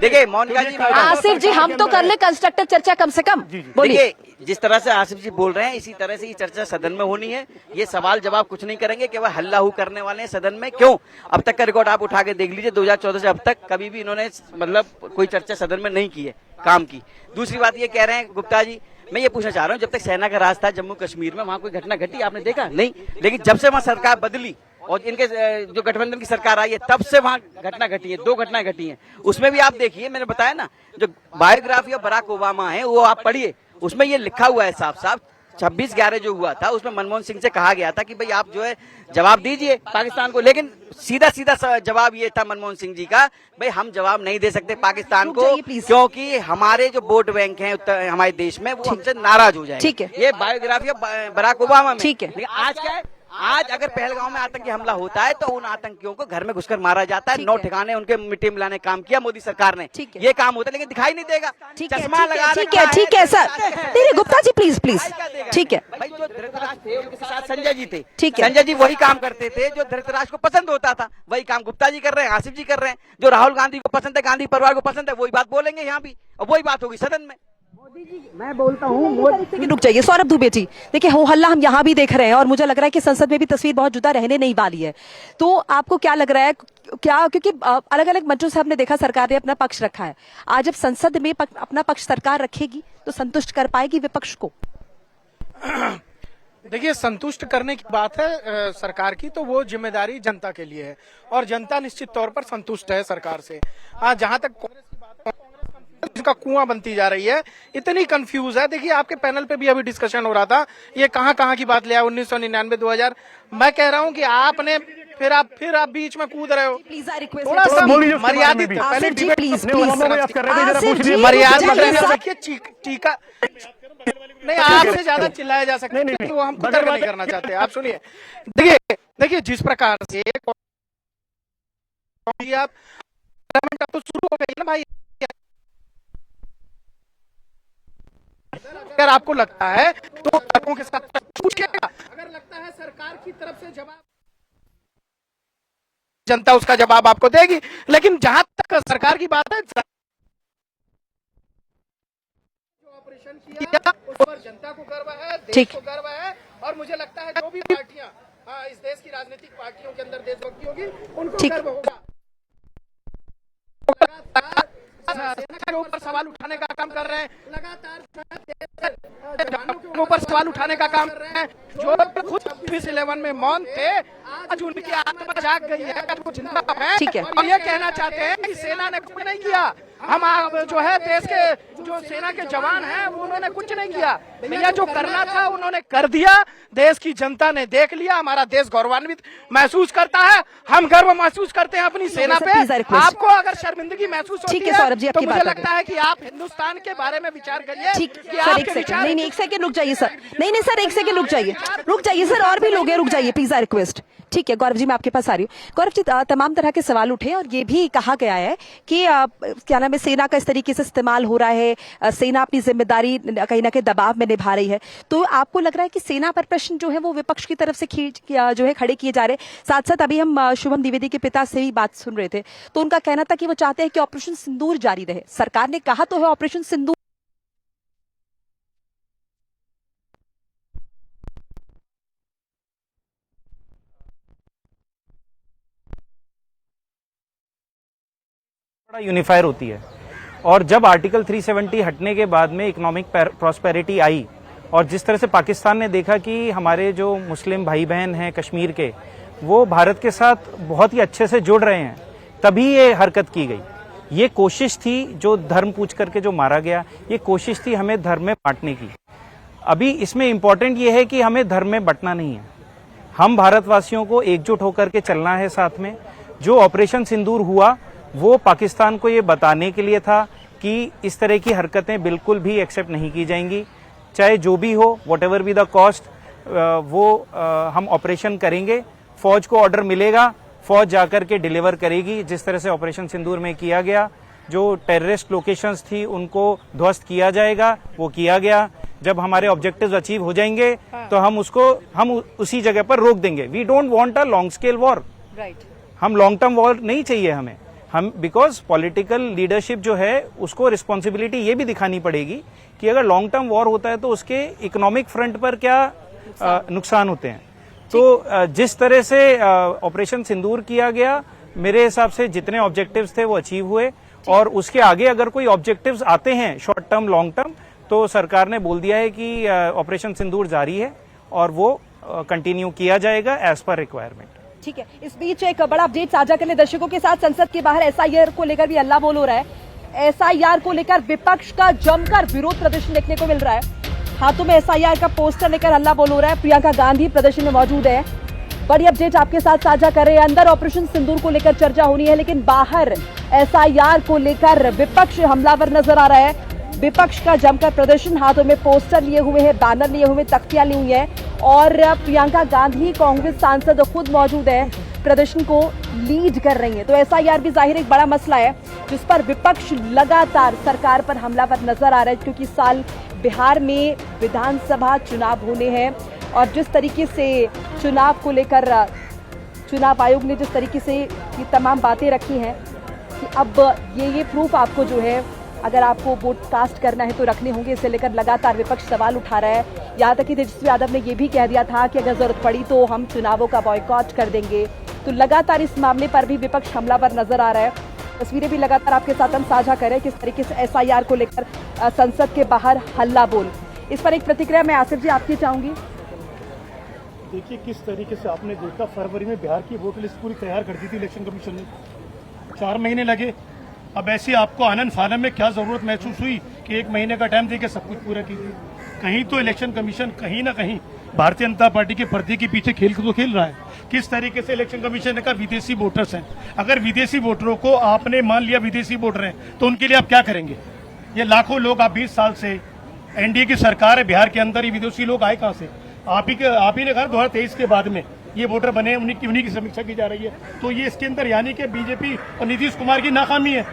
देखिए मोनिका जी, आसिफ जी हम तो कर ले कंस्ट्रक्टिव चर्चा कम से कम। बोलिए। जिस तरह से आसिफ जी बोल रहे हैं इसी तरह से ये चर्चा सदन में होनी है। ये सवाल जवाब कुछ नहीं करेंगे, केवल हल्ला हु करने वाले हैं सदन में। क्यों? अब तक का रिकॉर्ड आप उठा के देख लीजिए, 2014 से अब तक कभी भी इन्होंने मतलब कोई चर्चा सदन में नहीं की है काम की। दूसरी बात ये कह रहे हैं गुप्ता जी, मैं ये पूछना चाह रहा हूँ, जब तक सेना का राज था जम्मू कश्मीर में, वहाँ कोई घटना घटी आपने देखा? नहीं। लेकिन जब से वहाँ सरकार बदली और इनके जो गठबंधन की सरकार आई है, तब से वहाँ घटना घटी है, 2 घटनाएं घटी हैं। उसमें भी आप देखिए, मैंने बताया ना, जो बायोग्राफी ऑफ बराक ओबामा है वो आप पढ़िए, उसमें ये लिखा हुआ है साफ साफ। 26/11 जो हुआ था उसमें मनमोहन सिंह से कहा गया था कि भाई आप जो है जवाब दीजिए पाकिस्तान को, लेकिन सीधा सीधा जवाब ये था मनमोहन सिंह जी का, भाई हम जवाब नहीं दे सकते पाकिस्तान को, क्योंकि हमारे जो वोट बैंक हैं उत्तर हमारे देश में वो हमसे नाराज हो जाए। ठीक है, ये बायोग्राफी ऑफ बराक ओबामा में। ठीक है, लेकिन आज क्या है, आज अगर पहलगाम में आतंकी हमला होता है तो उन आतंकियों को घर में घुसकर मारा जाता है। 9 ठिकाने उनके मिट्टी मिलाने काम किया मोदी सरकार ने, ये काम होता है, लेकिन दिखाई नहीं देगा। चश्मा लगा रखा है। ठीक है सर, नहीं गुप्ता जी प्लीज प्लीज, ठीक है। भाई जो धृतराज थे उनके साथ संजय जी थे, ठीक है, संजय जी वही काम करते थे जो धृतराज को पसंद होता था, वही काम गुप्ता जी कर रहे हैं, आसिफ जी कर रहे हैं। जो राहुल गांधी को पसंद है, गांधी परिवार को पसंद है, वही बात बोलेंगे यहाँ भी और वही बात होगी सदन में। मैं बोलता हूँ, रुक जाइए सौरभ दुबे जी, देखिए हो हल्ला हम यहाँ भी देख रहे हैं और मुझे लग रहा है कि संसद में भी तस्वीर बहुत जुदा रहने नहीं वाली है। तो आपको क्या लग रहा है, क्या, क्योंकि अलग अलग मंचों से हमने देखा सरकार ने अपना पक्ष रखा है, आज जब संसद में अपना पक्ष सरकार रखेगी तो संतुष्ट कर पाएगी विपक्ष को? देखिए, संतुष्ट करने की बात है सरकार की, तो वो जिम्मेदारी जनता के लिए है और जनता निश्चित तौर पर संतुष्ट है सरकार से। जहां तक कांग्रेस की बात है, का कुआं बनती जा रही है, इतनी कंफ्यूज है। देखिए आपके पैनल पे भी अभी डिस्कशन हो रहा था, ये कहाँ की बात ले आया 1999 2000। मैं कह रहा हूँ कि आपने फिर आप बीच में कूद रहे हो। प्लीज आई रिक्वेस्ट थोड़ा सा मर्यादित पहले डिबेट मर्यादित टीका नहीं, आपसे ज्यादा चिल्लाया जा सकता है तो हम तर्क नहीं करना चाहते। आप सुनिए, देखिए जिस प्रकार से आप तो शुरू हो गई ना भाई, अगर आपको लगता है तो तर्कों के साथ पूछिएगा, अगर लगता है सरकार की तरफ से जवाब, जनता उसका जवाब आपको देगी। लेकिन जहां तक सरकार की बात है, जो ऑपरेशन किया उस पर जनता को गर्व है, देश को गर्व है, और मुझे लगता है जो भी पार्टियां इस देश की राजनीतिक पार्टियों के अंदर देशभक्ति होगी उनको गर्व होगा। सेना के ऊपर सवाल उठाने का काम कर रहे हैं, लगातार जवानों के ऊपर सवाल उठाने का काम कर रहे हैं। जो खुद 26/11 में मौन थे, आज उनकी आत्मा जाग गई है, वो जिंदा है। ठीक है। और ये कहना चाहते हैं कि सेना ने कुछ नहीं किया, हम जो है देश के जो सेना के जवान हैं उन्होंने कुछ नहीं किया। भैया जो करना था उन्होंने कर दिया, देश की जनता ने देख लिया, हमारा देश गौरवान्वित महसूस करता है, हम गर्व महसूस करते हैं अपनी सेना पे। आपको अगर शर्मिंदगी महसूस होती है सौरभ जी, तो मुझे लगता है कि आप हिंदुस्तान के बारे में विचार करिए। ठीक सर, एक सेकंड, नहीं एक सेकंड रुक जाइए सर, नहीं सर एक सेकंड रुक जाइए सर, और भी लोग हैं, रुक जाइए प्लीज, आई रिक्वेस्ट। ठीक है गौरव जी, मैं आपके पास आ रही हूँ। गौरव जी, तमाम तरह के सवाल उठे और ये भी कहा गया है कि क्या नाम है, सेना का इस तरीके से इस्तेमाल हो रहा है, सेना अपनी जिम्मेदारी कहीं ना कहीं दबाव में निभा रही है। तो आपको लग रहा है कि सेना पर प्रश्न जो है वो विपक्ष की तरफ से जो है खड़े किए जा रहे हैं? साथ साथ अभी हम शुभम द्विवेदी के पिता से भी बात सुन रहे थे, तो उनका कहना था कि वो चाहते हैं कि ऑपरेशन सिंदूर जारी रहे। सरकार ने कहा तो है ऑपरेशन सिंदूर बड़ा यूनिफायर होती है, और जब आर्टिकल 370 हटने के बाद में इकोनॉमिक प्रॉस्पेरिटी आई और जिस तरह से पाकिस्तान ने देखा कि हमारे जो मुस्लिम भाई बहन हैं कश्मीर के, वो भारत के साथ बहुत ही अच्छे से जुड़ रहे हैं, तभी ये हरकत की गई। ये कोशिश थी, जो धर्म पूछ करके जो मारा गया, ये कोशिश थी हमें धर्म में बांटने की। अभी इसमें इम्पोर्टेंट ये है कि हमें धर्म में बंटना नहीं है, हम भारतवासियों को एकजुट होकर के चलना है साथ में। जो ऑपरेशन सिंदूर हुआ वो पाकिस्तान को ये बताने के लिए था कि इस तरह की हरकतें बिल्कुल भी एक्सेप्ट नहीं की जाएंगी, चाहे जो भी हो, व्हाटएवर बी द कॉस्ट, हम ऑपरेशन करेंगे। फौज को ऑर्डर मिलेगा, फौज जाकर के डिलीवर करेगी, जिस तरह से ऑपरेशन सिंदूर में किया गया। जो टेररिस्ट लोकेशंस थी उनको ध्वस्त किया जाएगा, वो किया गया। जब हमारे ऑब्जेक्टिव्स अचीव हो जाएंगे तो हम उसी जगह पर रोक देंगे। We don't want a long scale war, हम लॉन्ग टर्म वॉर नहीं चाहिए हमें। हम बिकॉज पॉलिटिकल लीडरशिप जो है उसको रिस्पॉन्सिबिलिटी ये भी दिखानी पड़ेगी कि अगर लॉन्ग टर्म वॉर होता है तो उसके इकोनॉमिक फ्रंट पर क्या नुकसान होते हैं। तो जिस तरह से ऑपरेशन सिंदूर किया गया, मेरे हिसाब से जितने ऑब्जेक्टिव्स थे वो अचीव हुए, और उसके आगे अगर कोई ऑब्जेक्टिव्स आते हैं शॉर्ट टर्म लॉन्ग टर्म, तो सरकार ने बोल दिया है कि ऑपरेशन सिंदूर जारी है और वो कंटिन्यू किया जाएगा एज पर रिक्वायरमेंट। ठीक है। इस बीच एक बड़ा अपडेट साझा करने दर्शकों के साथ, संसद के बाहर एसआईआर को लेकर भी हल्ला बोल हो रहा है। एसआईआर को लेकर विपक्ष का जमकर विरोध प्रदर्शन देखने को मिल रहा है, हाथों में एसआईआर का पोस्टर लेकर हल्ला बोल हो रहा है। प्रियंका गांधी प्रदर्शन में मौजूद है। बड़ी अपडेट आपके साथ साझा कर रहे हैं। अंदर ऑपरेशन सिंदूर को लेकर चर्चा होनी है, लेकिन बाहर एसआईआर को लेकर विपक्ष हमलावर नजर आ रहा है। विपक्ष का जमकर प्रदर्शन, हाथों में पोस्टर लिए हुए हैं, बैनर लिए हुए, तख्तियां ली हुई है, और प्रियंका गांधी कांग्रेस सांसद खुद मौजूद है, प्रदर्शन को लीड कर रही है। तो एसआईआर भी जाहिर एक बड़ा मसला है जिस पर विपक्ष लगातार सरकार पर हमलावर नजर आ रहा है, क्योंकि साल बिहार में विधानसभा चुनाव होने हैं, और जिस तरीके से चुनाव को लेकर चुनाव आयोग ने जिस तरीके से ये तमाम बातें रखी हैं कि अब ये प्रूफ आपको जो है, अगर आपको वोट कास्ट करना है तो रखने होंगे, इसे लेकर लगातार विपक्ष सवाल उठा रहा है। यहाँ तक कि तेजस्वी यादव ने यह भी कह दिया था कि अगर जरूरत पड़ी तो हम चुनावों का बॉयकॉट कर देंगे। तो लगातार इस मामले पर भी विपक्ष हमलावर नजर आ रहा है। तस्वीरें भी लगातार आपके साथ हम साझा करें किस तरीके से एसआईआर को लेकर संसद के बाहर हल्ला बोल। इस पर एक प्रतिक्रिया मैं आसिफ जी आपकी चाहूंगी। देखिए किस तरीके से आपने देखा, फरवरी में बिहार की वोटर लिस्ट पूरी तैयार कर दी थी इलेक्शन कमीशन ने, 4 महीने लगे अब ऐसी आपको आनंद फानन में क्या जरूरत महसूस हुई कि 1 महीने का टाइम देके सब कुछ पूरा कीजिए? कहीं तो इलेक्शन कमीशन कहीं ना कहीं भारतीय जनता पार्टी के पर्दे के पीछे खेल तो खेल रहा है। किस तरीके से इलेक्शन कमीशन ने कहा विदेशी वोटर्स हैं, अगर विदेशी वोटरों को आपने मान लिया विदेशी वोटर हैं तो उनके लिए आप क्या करेंगे? ये लाखों लोग, आप 20 साल से एनडीए की सरकार है, बिहार के अंदर ही विदेशी लोग आए कहाँ से? आप ही ने कहा 2023 के बाद में ये वोटर बने, उन्हीं की समीक्षा की जा रही है। तो ये इसके अंदर यानी कि बीजेपी और नीतीश कुमार की नाकामी है,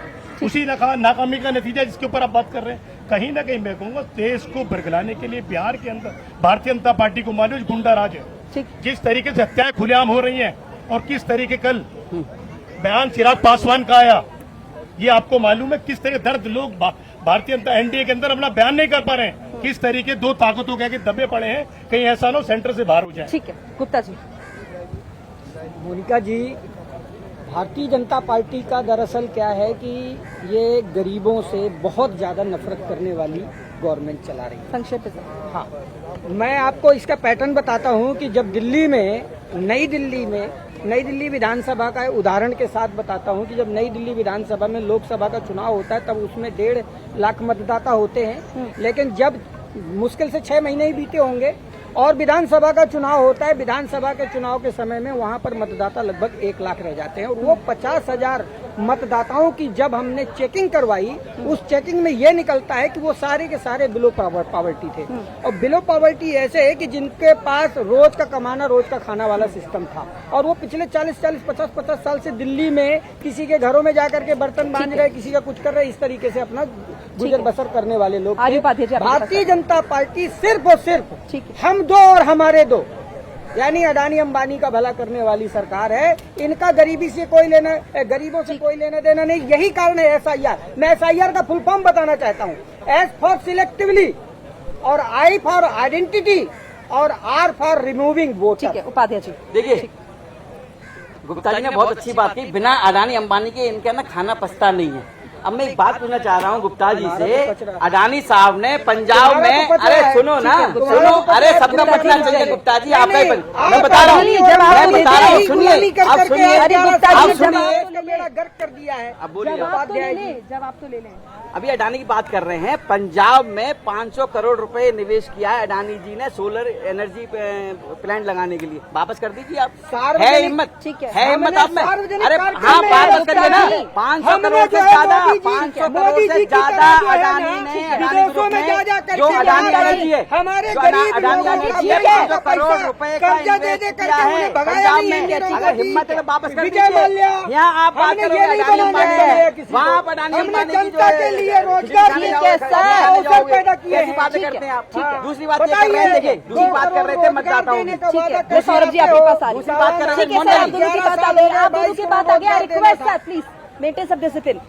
उसी नाकामी का नतीजा जिसके ऊपर आप बात कर रहे हैं। कहीं ना कहीं मैं कहूँगा देश को बरगलाने के लिए बिहार के अंदर भारतीय जनता पार्टी को मालूम गुंडा राज है। जिस तरीके से हत्याएं खुलेआम हो रही हैं और किस तरीके कल बयान चिराग पासवान का आया, ये आपको मालूम है किस तरह दर्द लोग भारतीय जनता एनडीए के अंदर अपना बयान नहीं कर पा रहे हैं, किस तरीके दो ताकतों के दबे पड़े हैं, कहीं ऐसा ना हो सेंटर से बाहर हो जाए। ठीक है गुप्ता जी। मोनिका जी, भारतीय जनता पार्टी का दरअसल क्या है कि ये गरीबों से बहुत ज्यादा नफरत करने वाली गवर्नमेंट चला रही है। संक्षेप से हाँ, मैं आपको इसका पैटर्न बताता हूँ कि जब नई दिल्ली विधानसभा का उदाहरण के साथ बताता हूँ कि जब नई दिल्ली विधानसभा में लोकसभा का चुनाव होता है तब उसमें 1.5 लाख मतदाता होते हैं, लेकिन जब मुश्किल से 6 महीने ही बीते होंगे और विधानसभा का चुनाव होता है, विधानसभा के चुनाव के समय में वहां पर मतदाता लगभग 1 लाख रह जाते हैं। और वो 50,000 मतदाताओं की जब हमने चेकिंग करवाई, उस चेकिंग में ये निकलता है कि वो सारे के सारे बिलो पॉवर्टी थे। और बिलो पॉवर्टी ऐसे है कि जिनके पास रोज का कमाना रोज का खाना वाला सिस्टम था, और वो पिछले 40-40, 50-50 साल से दिल्ली में किसी के घरों में जाकर के बर्तन बांध रहे, किसी का कुछ कर रहे, इस तरीके से अपना गुजर बसर करने वाले लोग थे। भारतीय जनता पार्टी सिर्फ और सिर्फ हम दो और हमारे दो, यानी अडानी अंबानी का भला करने वाली सरकार है। इनका गरीबों से कोई लेना देना नहीं। यही कारण है एसआईआर। मैं एसआईआर का फुल फॉर्म बताना चाहता हूँ। एस फॉर सिलेक्टिवली, और आई फॉर आइडेंटिटी, और आर फॉर रिमूविंग वोट। ठीक है उपाध्याय जी। देखिए, गुप्ता जी ने बहुत अच्छी बात की, बिना अडानी अंबानी के इनके अंदर खाना पचता नहीं है। अब मैं एक बात पूछना चाह रहा हूँ गुप्ता जी से, अडानी साहब ने पंजाब में, अरे सुनो ना, सुनो, अरे सबका पटना चाहिए गुप्ता जी, आप मैं बता रहा हूँ, सुनिए, आप गर्क कर दिया है। अब बोलिए, जवाब तो ले लें। अभी अडानी की बात कर रहे हैं, पंजाब में 500 करोड़ रुपए निवेश किया है अडानी जी ने सोलर एनर्जी प्लांट लगाने के लिए। वापस कर दीजिए आप, है हिम्मत, है हिम्मत आप में? अरे हाँ, वापस करिए ना। 500 करोड़ से ज्यादा, 500 करोड़ से ज्यादा अडानी ने, अडानी ग्रुप ने, जो अडानी एनर्जी है, हमारे अडानी एनर्जी है, 500 करोड़ रुपए का इन्वेस्ट किया है पंजाब में। अगर हिम्मत है तो वापस कर दीजिए। यहाँ आप बात करोगे अडानी अंबानी, वहाँ आप अडानी अंबानी की जो है रोजगार अवसर पैदा किए हैं। बातें करते हैं आप। दूसरी बात कर रहे हैं, देखिए दूसरी बात कर रहे थे मतदाताओं की। सौरभ जी आपके पास आ रही दूसरी बात कर रहे थे, आप दोनों की बात आ गई, आप दोनों की बात आ गई। रिक्वेस्ट है प्लीज मेंटेन सब डिसिप्लिन।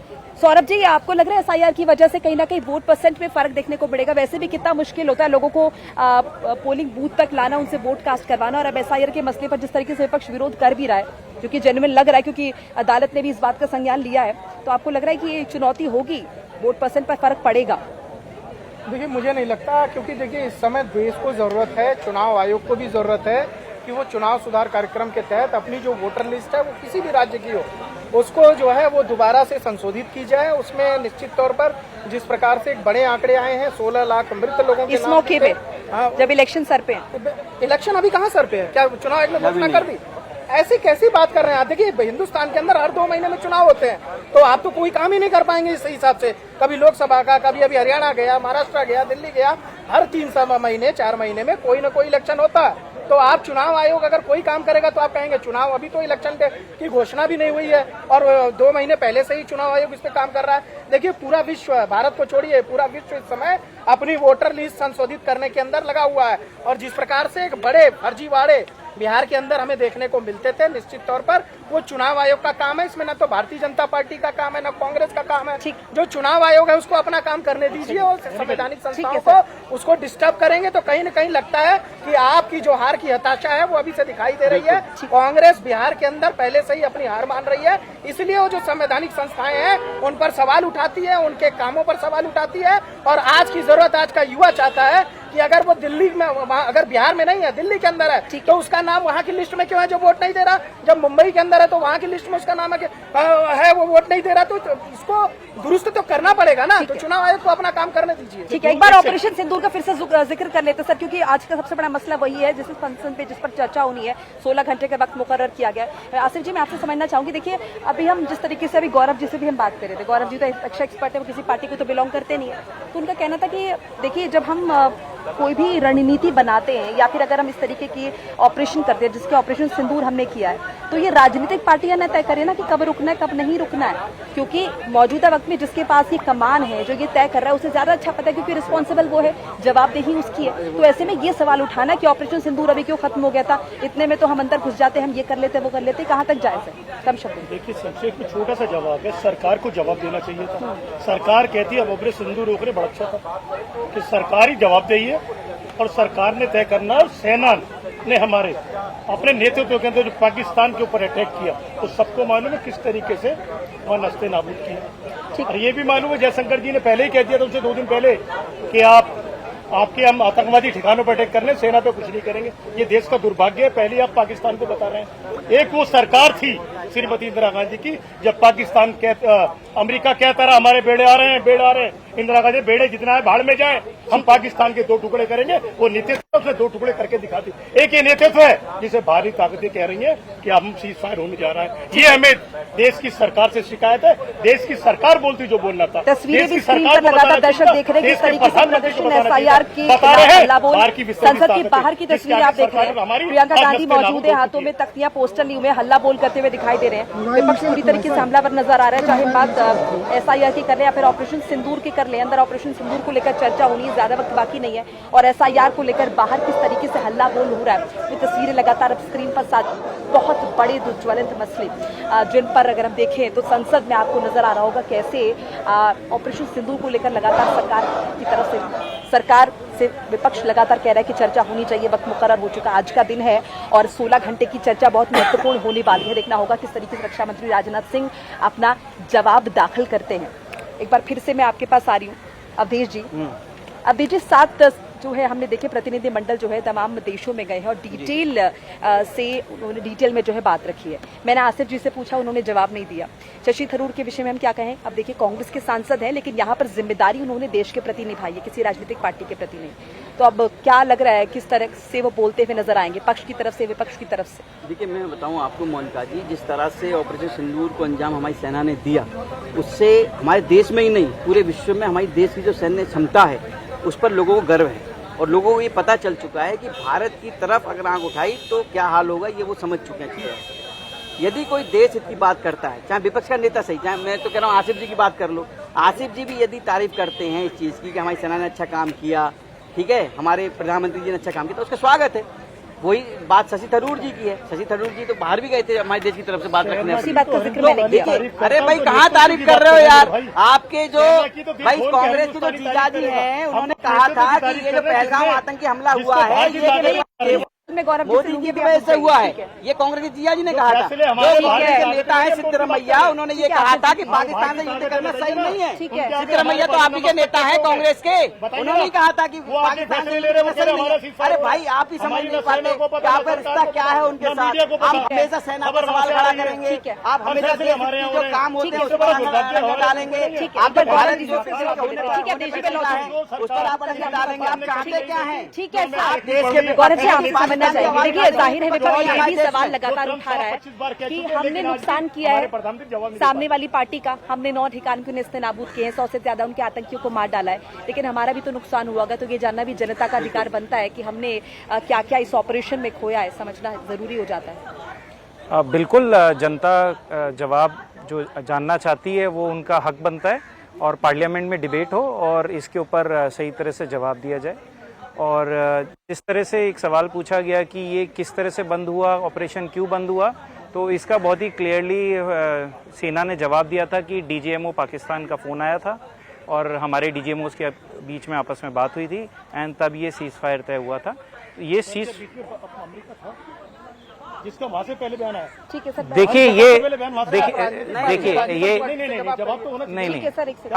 सौरभ जी, आपको लग रहा है एसआईआर की वजह से कहीं ना कहीं वोट परसेंट में फर्क देखने को मिलेगा? वैसे भी कितना मुश्किल होता है लोगों को पोलिंग बूथ तक लाना, उनसे वोट कास्ट करवाना, और अब एसआईआर के मसले पर जिस तरीके से विपक्ष विरोध कर भी रहा है, जो कि जेन्युइन लग रहा है क्योंकि अदालत ने भी इस बात का संज्ञान लिया है, तो आपको लग रहा है कि ये चुनौती होगी, वोट परसेंट पर फर्क पड़ेगा? देखिए, मुझे नहीं लगता, क्योंकि देखिए इस समय देश को जरूरत है, चुनाव आयोग को भी जरूरत है कि वो चुनाव सुधार कार्यक्रम के तहत अपनी जो वोटर लिस्ट है वो किसी भी राज्य की हो, उसको जो है वो दोबारा से संशोधित की जाए। उसमें निश्चित तौर पर जिस प्रकार से एक बड़े आंकड़े आए हैं, 16 लाख मृत लोगों के इस मौके पे, जब इलेक्शन सर पे, इलेक्शन अभी कहाँ सर पे है? क्या चुनाव आयोग ने घोषणा कर दी? ऐसी कैसी बात कर रहे हैं आप? देखिए, हिंदुस्तान के अंदर हर 2 महीने में चुनाव होते हैं, तो आप तो कोई काम ही नहीं कर पाएंगे इस हिसाब से। कभी लोकसभा का, कभी अभी हरियाणा गया, महाराष्ट्र गया, दिल्ली गया, हर 3 महीने 4 महीने में कोई न कोई इलेक्शन होता है। तो आप चुनाव आयोग अगर कोई काम करेगा तो आप कहेंगे चुनाव, अभी तो इलेक्शन की घोषणा भी नहीं हुई है और 2 महीने पहले से ही चुनाव आयोग इस पे काम कर रहा है। देखिए, पूरा विश्व, भारत को छोड़िए, पूरा विश्व इस समय अपनी वोटर लिस्ट संशोधित करने के अंदर लगा हुआ है। और जिस प्रकार से एक बड़े फर्जीवाड़े बिहार के अंदर हमें देखने को मिलते थे, निश्चित तौर पर वो चुनाव आयोग का काम है। इसमें न तो भारतीय जनता पार्टी का काम है, न कांग्रेस का काम है। जो चुनाव आयोग है उसको अपना काम करने दीजिए, और संवैधानिक संस्थाओं को उसको डिस्टर्ब करेंगे तो कहीं न कहीं लगता है कि आपकी जो हार की हताशा है वो अभी से दिखाई दे रही है। कांग्रेस बिहार के अंदर पहले से ही अपनी हार मान रही है, इसलिए वो जो संवैधानिक संस्थाएं हैं उन पर सवाल उठाती है, उनके कामों पर सवाल उठाती है। और आज की जरूरत, आज का युवा चाहता है कि अगर वो दिल्ली में अगर बिहार में नहीं है, दिल्ली के अंदर है, तो उसका नाम वहाँ की लिस्ट में क्यों है जो वोट नहीं दे रहा? जब मुंबई के अंदर है तो वहाँ की लिस्ट में उसका नाम है वो वोट नहीं दे रहा, तो इसको दुरुस्त तो करना पड़ेगा ना। तो चुनाव आयोग को अपना काम करने दीजिए। ठीक है, एक बार ऑपरेशन सिंदूर का फिर से जिक्र कर लेते सर, क्योंकि आज का सबसे बड़ा मसला वही है जिस फंक्शन पे जिस पर चर्चा होनी है। 16 घंटे का वक्त मुकर्रर किया गया है। आसिफ जी, मैं आपसे समझना चाहूंगी, देखिए अभी हम जिस तरीके से अभी गौरव जी से भी हम बात कर रहे थे, गौरव जी तो अच्छा एक्सपर्ट है, वो किसी पार्टी को तो बिलोंग करते नहीं है, तो उनका कहना था कि देखिए जब हम कोई भी रणनीति बनाते हैं या फिर अगर हम इस तरीके की ऑपरेशन करते हैं जिसके ऑपरेशन सिंदूर हमने किया है, तो ये राजनीतिक पार्टियां न तय करें ना कि कब रुकना है कब नहीं रुकना है, क्योंकि मौजूदा वक्त में जिसके पास ये कमान है, जो ये तय कर रहा है, उसे ज्यादा अच्छा पता है, क्योंकि रिस्पॉन्सिबल वो है, जवाबदेही उसकी है। तो ऐसे में ये सवाल उठाना कि ऑपरेशन सिंदूर अभी क्यों खत्म हो गया था, इतने में तो हम अंदर घुस जाते, हम ये कर लेते वो कर लेते, कहाँ तक जायज है? कम शब्द। देखिए, संक्षेप में छोटा सा जवाब है, सरकार को जवाब देना चाहिए था। सरकार कहती है अब ऑपरेशन सिंदूर रोक रहे, बड़ा अच्छा था कि सरकारी जवाबदेही है और सरकार ने तय करना। सेना ने हमारे अपने नेतृत्व के अंदर जो पाकिस्तान के ऊपर अटैक किया, तो सबको मालूम है किस तरीके से वह नस्ते नाबूद किया। और ये भी मालूम है, जयशंकर जी ने पहले ही कह दिया था उनसे 2 दिन पहले कि आपके हम आतंकवादी ठिकानों पर अटैक करने, सेना पे कुछ नहीं करेंगे। ये देश का दुर्भाग्य है। पहले आप पाकिस्तान को बता रहे हैं। एक वो सरकार थी श्रीमती इंदिरा गांधी की, जब पाकिस्तान अमेरिका कहता रहा हमारे बेड़े आ रहे हैं, बेड़े आ रहे हैं, इंदिरा गांधी बेड़े जितना है भाड़ में जाए, हम पाकिस्तान के 2 टुकड़े करेंगे। वो नेतृत्व उसने 2 टुकड़े करके दिखाती। एक ये नेतृत्व है जिसे बाहरी ताकतें कह रही है कि अब हम सीज फायर होने जा रहा है। ये हमें देश की सरकार से शिकायत है। देश की सरकार बोलती जो बोलना था। तस्वीरें भी स्क्रीन पर लगातार दर्शक देख रहे हैं किस तरीके से प्रदर्शन एसआईआर की हल्ला बोल, संसद के बाहर की तस्वीरें आप देख रहे हैं। प्रियंका गांधी मौजूद है, हाथों में तख्तियां, पोस्टर लिए हुए, हल्ला बोल करते हुए दिखाई दे रहे हैं। विपक्ष पूरी तरीके से हमलावर नजर आ रहा है, चाहे बात एसआईआर की कर ले या फिर ऑपरेशन सिंदूर की कर ले। अंदर ऑपरेशन सिंदूर को लेकर चर्चा होनी है, ज्यादा वक्त बाकी नहीं है, और एसआईआर को लेकर बाहर किस तरीके से हल्ला बोल हो रहा है, ये तस्वीरें लगातार अब स्क्रीन पर साथ। बहुत बड़े ज्वलंत मसले जिन पर अगर हम देखें तो संसद में आपको नजर आ रहा होगा कैसे ऑपरेशन सिंदूर को लेकर लगातार सरकार से विपक्ष लगातार कह रहा है कि चर्चा होनी चाहिए, वक्त मुकर्रर हो चुका, आज का दिन है और 16 घंटे की चर्चा बहुत महत्वपूर्ण होने वाली है। देखना होगा किस तरीके से रक्षा मंत्री राजनाथ सिंह अपना जवाब दाखिल करते हैं। एक बार फिर से मैं आपके पास आ रही हूँ अवधेश जी। अवधेश जी, 7 जो है हमने देखे प्रतिनिधिमंडल जो है तमाम देशों में गए हैं और डिटेल से उन्होंने डिटेल में जो है बात रखी है। मैंने आसिफ जी से पूछा, उन्होंने जवाब नहीं दिया। शशि थरूर के विषय में हम क्या कहें? अब देखिए, कांग्रेस के सांसद हैं, लेकिन यहाँ पर जिम्मेदारी उन्होंने देश के प्रति निभाई है, किसी राजनीतिक पार्टी के प्रति नहीं। तो अब क्या लग रहा है, किस तरह से वो बोलते हुए नजर आएंगे, पक्ष की तरफ से विपक्ष की तरफ से? देखिए, मैं बताऊं आपको मोनिका जी, जिस तरह से ऑपरेशन सिंदूर को अंजाम हमारी सेना ने दिया, उससे हमारे देश में ही नहीं पूरे विश्व में हमारी देश की जो सैन्य क्षमता है उस पर लोगों को गर्व है और लोगों को ये पता चल चुका है कि भारत की तरफ अगर आंख उठाई तो क्या हाल होगा, ये वो समझ चुके हैं। यदि कोई देश इतनी बात करता है, चाहे विपक्ष का नेता सही, चाहे मैं तो कह रहा हूँ आसिफ जी की बात कर लो, आसिफ जी भी यदि तारीफ करते हैं इस चीज की कि हमारी सेना ने अच्छा काम किया, ठीक है, हमारे प्रधानमंत्री जी ने अच्छा काम किया, तो उसका स्वागत है। वही बात शशि थरूर जी की है। शशि थरूर जी तो बाहर भी गए थे हमारे देश की तरफ से बात रखने। उसी बात का जिक्र मैंने किया। अरे भाई, कहाँ तारीफ कर रहे हो यार? आपके जो भाई कांग्रेस के जो जीजाजी हैं, उन्होंने कहा था कि ये जो पहलगाम आतंकी हमला हुआ है ये मोदी की वजह से हुआ है, ये कांग्रेस के जिया जी ने कहा था। जो नेता है सिद्धरमैया, उन्होंने ये कहा था कि पाकिस्तान से युद्ध करना सही नहीं है। सिद्धरमैया तो आप ही के नेता है कांग्रेस के, उन्होंने कहा था कि पाकिस्तान से युद्ध करना सही नहीं है। अरे भाई, आप ही समझ नहीं पाते कि आपका रिश्ता क्या है उनके साथ। हम हमेशा सेना पर सवाल खड़ा करेंगे, आप हमेशा जो काम होते हैं उस पर डालेंगे, आप उस पर आप डालेंगे। आप चाहते क्या है? ठीक है, देश के देखिए, जाहिर है विपक्ष ये भी सवाल लगातार उठा रहा है कि हमने नुकसान किया है सामने वाली पार्टी का, हमने 9 ठिकान को नेस्तनाबूद किए हैं, 100 से ज्यादा उनके आतंकियों को मार डाला है, लेकिन हमारा भी तो नुकसान हुआ होगा। तो ये जानना भी जनता का अधिकार बनता है कि हमने क्या क्या इस ऑपरेशन में खोया है, समझना जरूरी हो जाता है। बिल्कुल, जनता जवाब जो जानना चाहती है वो उनका हक बनता है और पार्लियामेंट में डिबेट हो और इसके ऊपर सही तरह से जवाब दिया जाए। और जिस तरह से एक सवाल पूछा गया कि ये किस तरह से बंद हुआ, ऑपरेशन क्यों बंद हुआ, तो इसका बहुत ही क्लियरली सेना ने जवाब दिया था कि डीजीएमओ पाकिस्तान का फ़ोन आया था और हमारे डीजीएमओस के बीच में आपस में बात हुई थी एंड तब ये सीज फायर तय हुआ था। ये सीज जिसका वहाँ से पहले बयान आया। ठीक है सर। देखिए ये देखिए ये जवाब तो होना नहीं ठीक है सर, एक सेकंड।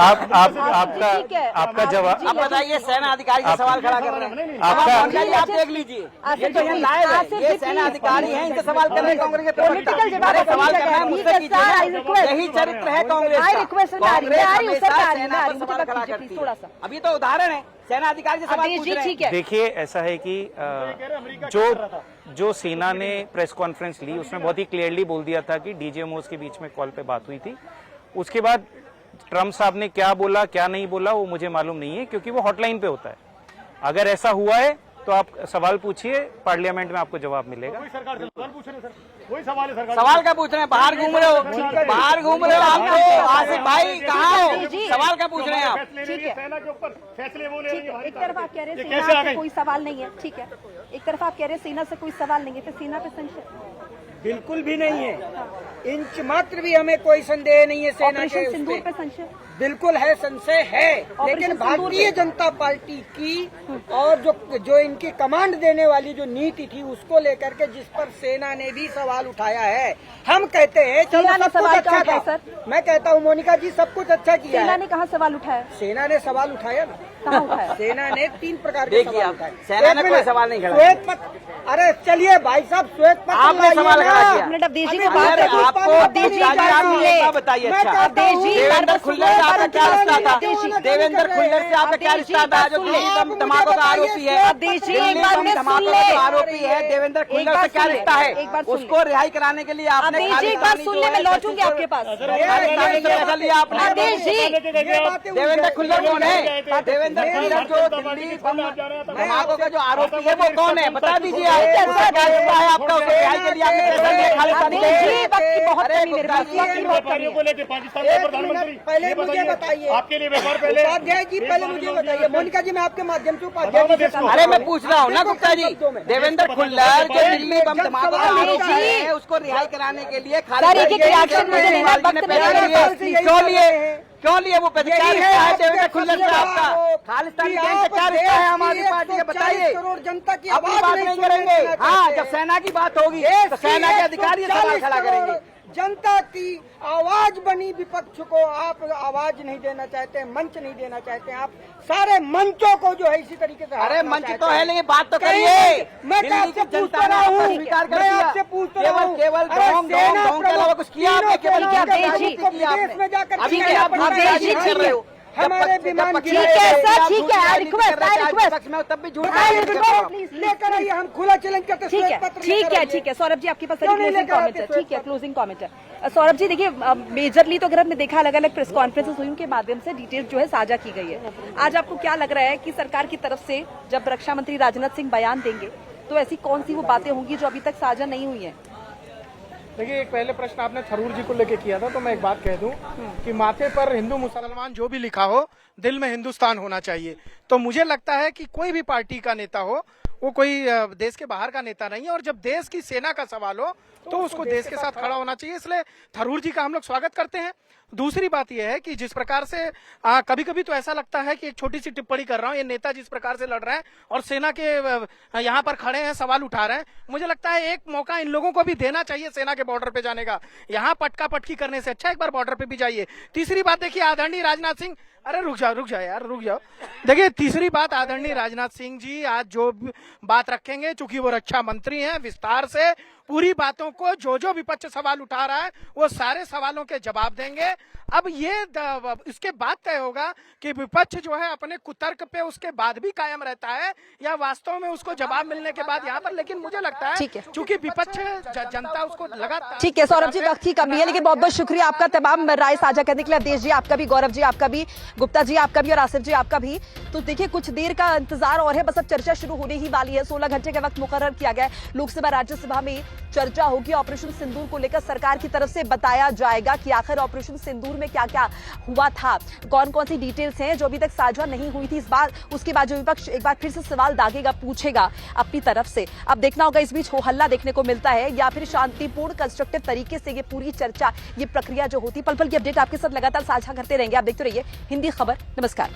आपका जवाब आप बताइए, सेना अधिकारी का सवाल खड़ा कर रहे हैं आपका आप देख लीजिए, ये तो यहाँ लाइव है, ये सेना अधिकारी हैं, इनसे सवाल कर रहे हैं कांग्रेस के प्रवक्ता। अरे सवाल करना है मुझसे कीजिए, यही चरित्र है कांग्रेस का। कांग्रेस हमेशा सेना पर सवाल खड़ा करती है। अभी तो उदाहरण है, सेना अधिकारी से सवाल पूछ रहे हैं। देखिए ऐसा है कि जो सेना ने प्रेस कॉन्फ्रेंस ली उसमें बहुत ही क्लियरली बोल दिया था कि डीजीएमओस के बीच में कॉल पे बात हुई थी। उसके बाद ट्रम्प साहब ने क्या बोला क्या नहीं बोला वो मुझे मालूम नहीं है, क्योंकि वो हॉटलाइन पे होता है। अगर ऐसा हुआ है तो आप सवाल पूछिए, पार्लियामेंट में आपको जवाब मिलेगा। सरकार से सवाल पूछ रहे हैं सर, वही सवाल है सरकार। सवाल क्या पूछ रहे हैं? बाहर घूम रहे हो, बाहर घूम रहे हो आप तो। आसिफ भाई कहाँ हो? सवाल क्या पूछ रहे हैं आप? ठीक है, सेना के ऊपर फैसले वो ले रही है। एक तरफ आप कह रहे हैं सेना से कोई सवाल नहीं है, ठीक है। एक तरफ आप कह रहे हैं सेना से कोई सवाल नहीं है, फिर सेना पे संशय बिल्कुल भी नहीं है, इंच मात्र भी हमें कोई संदेह नहीं है सेना के उस सिंदूर पे। पे संशय बिल्कुल है, संशय है, लेकिन भारतीय जनता पार्टी की और जो इनकी कमांड देने वाली जो नीति थी उसको लेकर के जिस पर सेना ने भी सवाल उठाया है। हम कहते हैं चलो सब कुछ अच्छा था सर। मैं कहता हूँ मोनिका जी सब कुछ अच्छा किया। सेना ने कहाँ सवाल उठाया? सेना ने सवाल उठाया ना, कहाँ उठाया? सेना ने 3 प्रकार के सवाल उठाए। सेना ने कोई सवाल नहीं खड़ा। श्वेत पत्र, अरे चलिए भाई साहब, श्वेत पत्र आपने सवाल खड़ा किया। मिनट अवधेश जी आपको बताइए। अच्छा, देवेंद्र खुल्लर से आपका क्या रिश्ता था? देवेंद्र खुल्लर से आपका क्या रिश्ता था? जो दिल्ली बम धमाकों का आरोपी है, दिल्ली बम धमाकों का जो आरोपी है, देवेंद्र खुल्लर से क्या रिश्ता है? उसको रिहाई कराने के लिए आपने मैं लौटूंगी आपके पास। पैसा लिया आपने। देवेंद्र खुल्लर कौन है? देवेंद्र खुल्लर जो दिल्ली बम धमाकों का जो आरोपी है वो कौन है? बता दीजिए आप। क्या रिश्ता है आपका? उसको रिहाई के लिए आपने पैसा लिया? पहले मुझे बताइए, आपके लिए व्यापार पहले। उपाध्याय जी पहले मुझे बताइए, मोनिका जी मैं आपके माध्यम से उपाध्याय जी से। अरे मैं पूछ रहा हूँ ना गुप्ता जी, देवेंद्र खुल्लर जो दिल्ली बम धमाके का आरोपी है उसको रिहाई कराने के लिए क्यों लिए वो पैसे? क्या रिश्ता है देवेंद्र खुल्लर से आपका? खालिस्तानी गैंग से क्या रिश्ता है आम आदमी पार्टी का? बताइए। करोड़ जनता की अपनी बात नहीं करेंगे। हाँ, जब सेना की बात होगी तो सेना के अधिकारी सवाल खड़ा करेंगे। जनता की आवाज बनी विपक्ष को आप आवाज नहीं देना चाहते, मंच नहीं देना चाहते। आप सारे मंचों को जो है इसी तरीके से। अरे मंच तो है लेकिन बात तो करिए। मैं आपसे पूछता रहा हूँ, मैं आपसे पूछता रहा हूँ, केवल ढोंग के अलावा कुछ किया आपने? केवल विदेश में जाकर अभी क्या कर रहे हो? हमारे विमान ठीक है सर, ठीक है, रिक्वेस्ट में तब भी झूठ लेकर आइए, हम खुला चैलेंज करते। ठीक है सौरभ जी आपके पास क्लोजिंग कमेंट है। ठीक है, क्लोजिंग कमेंट है। सौरभ जी देखिए, मेजरली तो अगर हमने देखा अलग अलग प्रेस कॉन्फ्रेंसेस हुई उनके माध्यम से डिटेल जो है साझा की गई है। आज आपको क्या लग रहा है कि सरकार की तरफ से जब रक्षा मंत्री राजनाथ सिंह बयान देंगे तो ऐसी कौन सी वो बातें होंगी जो अभी तक साझा नहीं हुई है? देखिए, एक पहले प्रश्न आपने थरूर जी को लेके किया था, तो मैं एक बात कह दूं कि माथे पर हिंदू मुसलमान जो भी लिखा हो, दिल में हिंदुस्तान होना चाहिए। तो मुझे लगता है कि कोई भी पार्टी का नेता हो वो कोई देश के बाहर का नेता नहीं है, और जब देश की सेना का सवाल हो तो उसको देश के साथ खड़ा होना चाहिए। इसलिए थरूर जी का हम लोग स्वागत करते हैं। दूसरी बात यह है कि जिस प्रकार से कभी कभी तो ऐसा लगता है कि एक छोटी सी टिप्पणी कर रहा हूं, ये नेता जिस प्रकार से लड़ रहे हैं और सेना के यहाँ पर खड़े हैं, सवाल उठा रहे हैं, मुझे लगता है एक मौका इन लोगों को भी देना चाहिए सेना के बॉर्डर पे जाने का। यहाँ पटका पटकी करने से अच्छा एक बार बॉर्डर पे भी जाइए। तीसरी बात देखिए, आदरणीय राजनाथ सिंह, अरे रुक जाओ यार, रुक जाओ। देखिए, तीसरी बात, आदरणीय राजनाथ सिंह जी आज जो बात रखेंगे, चूंकि वो रक्षा मंत्री हैं, विस्तार से पूरी बातों को जो विपक्ष सवाल उठा रहा है वो सारे सवालों के जवाब देंगे। अब ये इसके बाद तय होगा कि विपक्ष जो है अपने कुतर्क पे उसके बाद भी कायम रहता है या वास्तव में उसको जवाब मिलने के बाद यहाँ पर। लेकिन मुझे लगता है चूंकि विपक्ष जनता उसको लगातार। ठीक है सौरभ जी, वक्त की कमी है, लेकिन बहुत बहुत शुक्रिया आपका तमाम राय साझा करने के लिए। अवधेश जी आपका भी, गौरव जी आपका भी, गुप्ता जी आपका भी और आसिफ जी आपका भी। तो देखिए, कुछ देर का इंतजार और है, बस अब चर्चा शुरू होने ही वाली है। 16 घंटे का वक्त मुकर्रर किया गया है। लोकसभा राज्यसभा में चर्चा होगी। ऑपरेशन सिंदूर को लेकर सरकार की तरफ से बताया जाएगा कि आखिर ऑपरेशन सिंदूर में क्या क्या हुआ था, कौन कौन सी डिटेल्स हैं जो अभी तक साझा नहीं हुई थी। इस बार उसके बाद जो विपक्ष एक बार फिर से सवाल दागेगा, पूछेगा अपनी तरफ से। अब देखना होगा इस बीच हो हल्ला देखने को मिलता है या फिर शांतिपूर्ण कंस्ट्रक्टिव तरीके से ये पूरी चर्चा, ये प्रक्रिया जो होती। पल पल की अपडेट आपके साथ लगातार साझा करते रहेंगे। आप देखते रहिए हिंदी खबर। नमस्कार।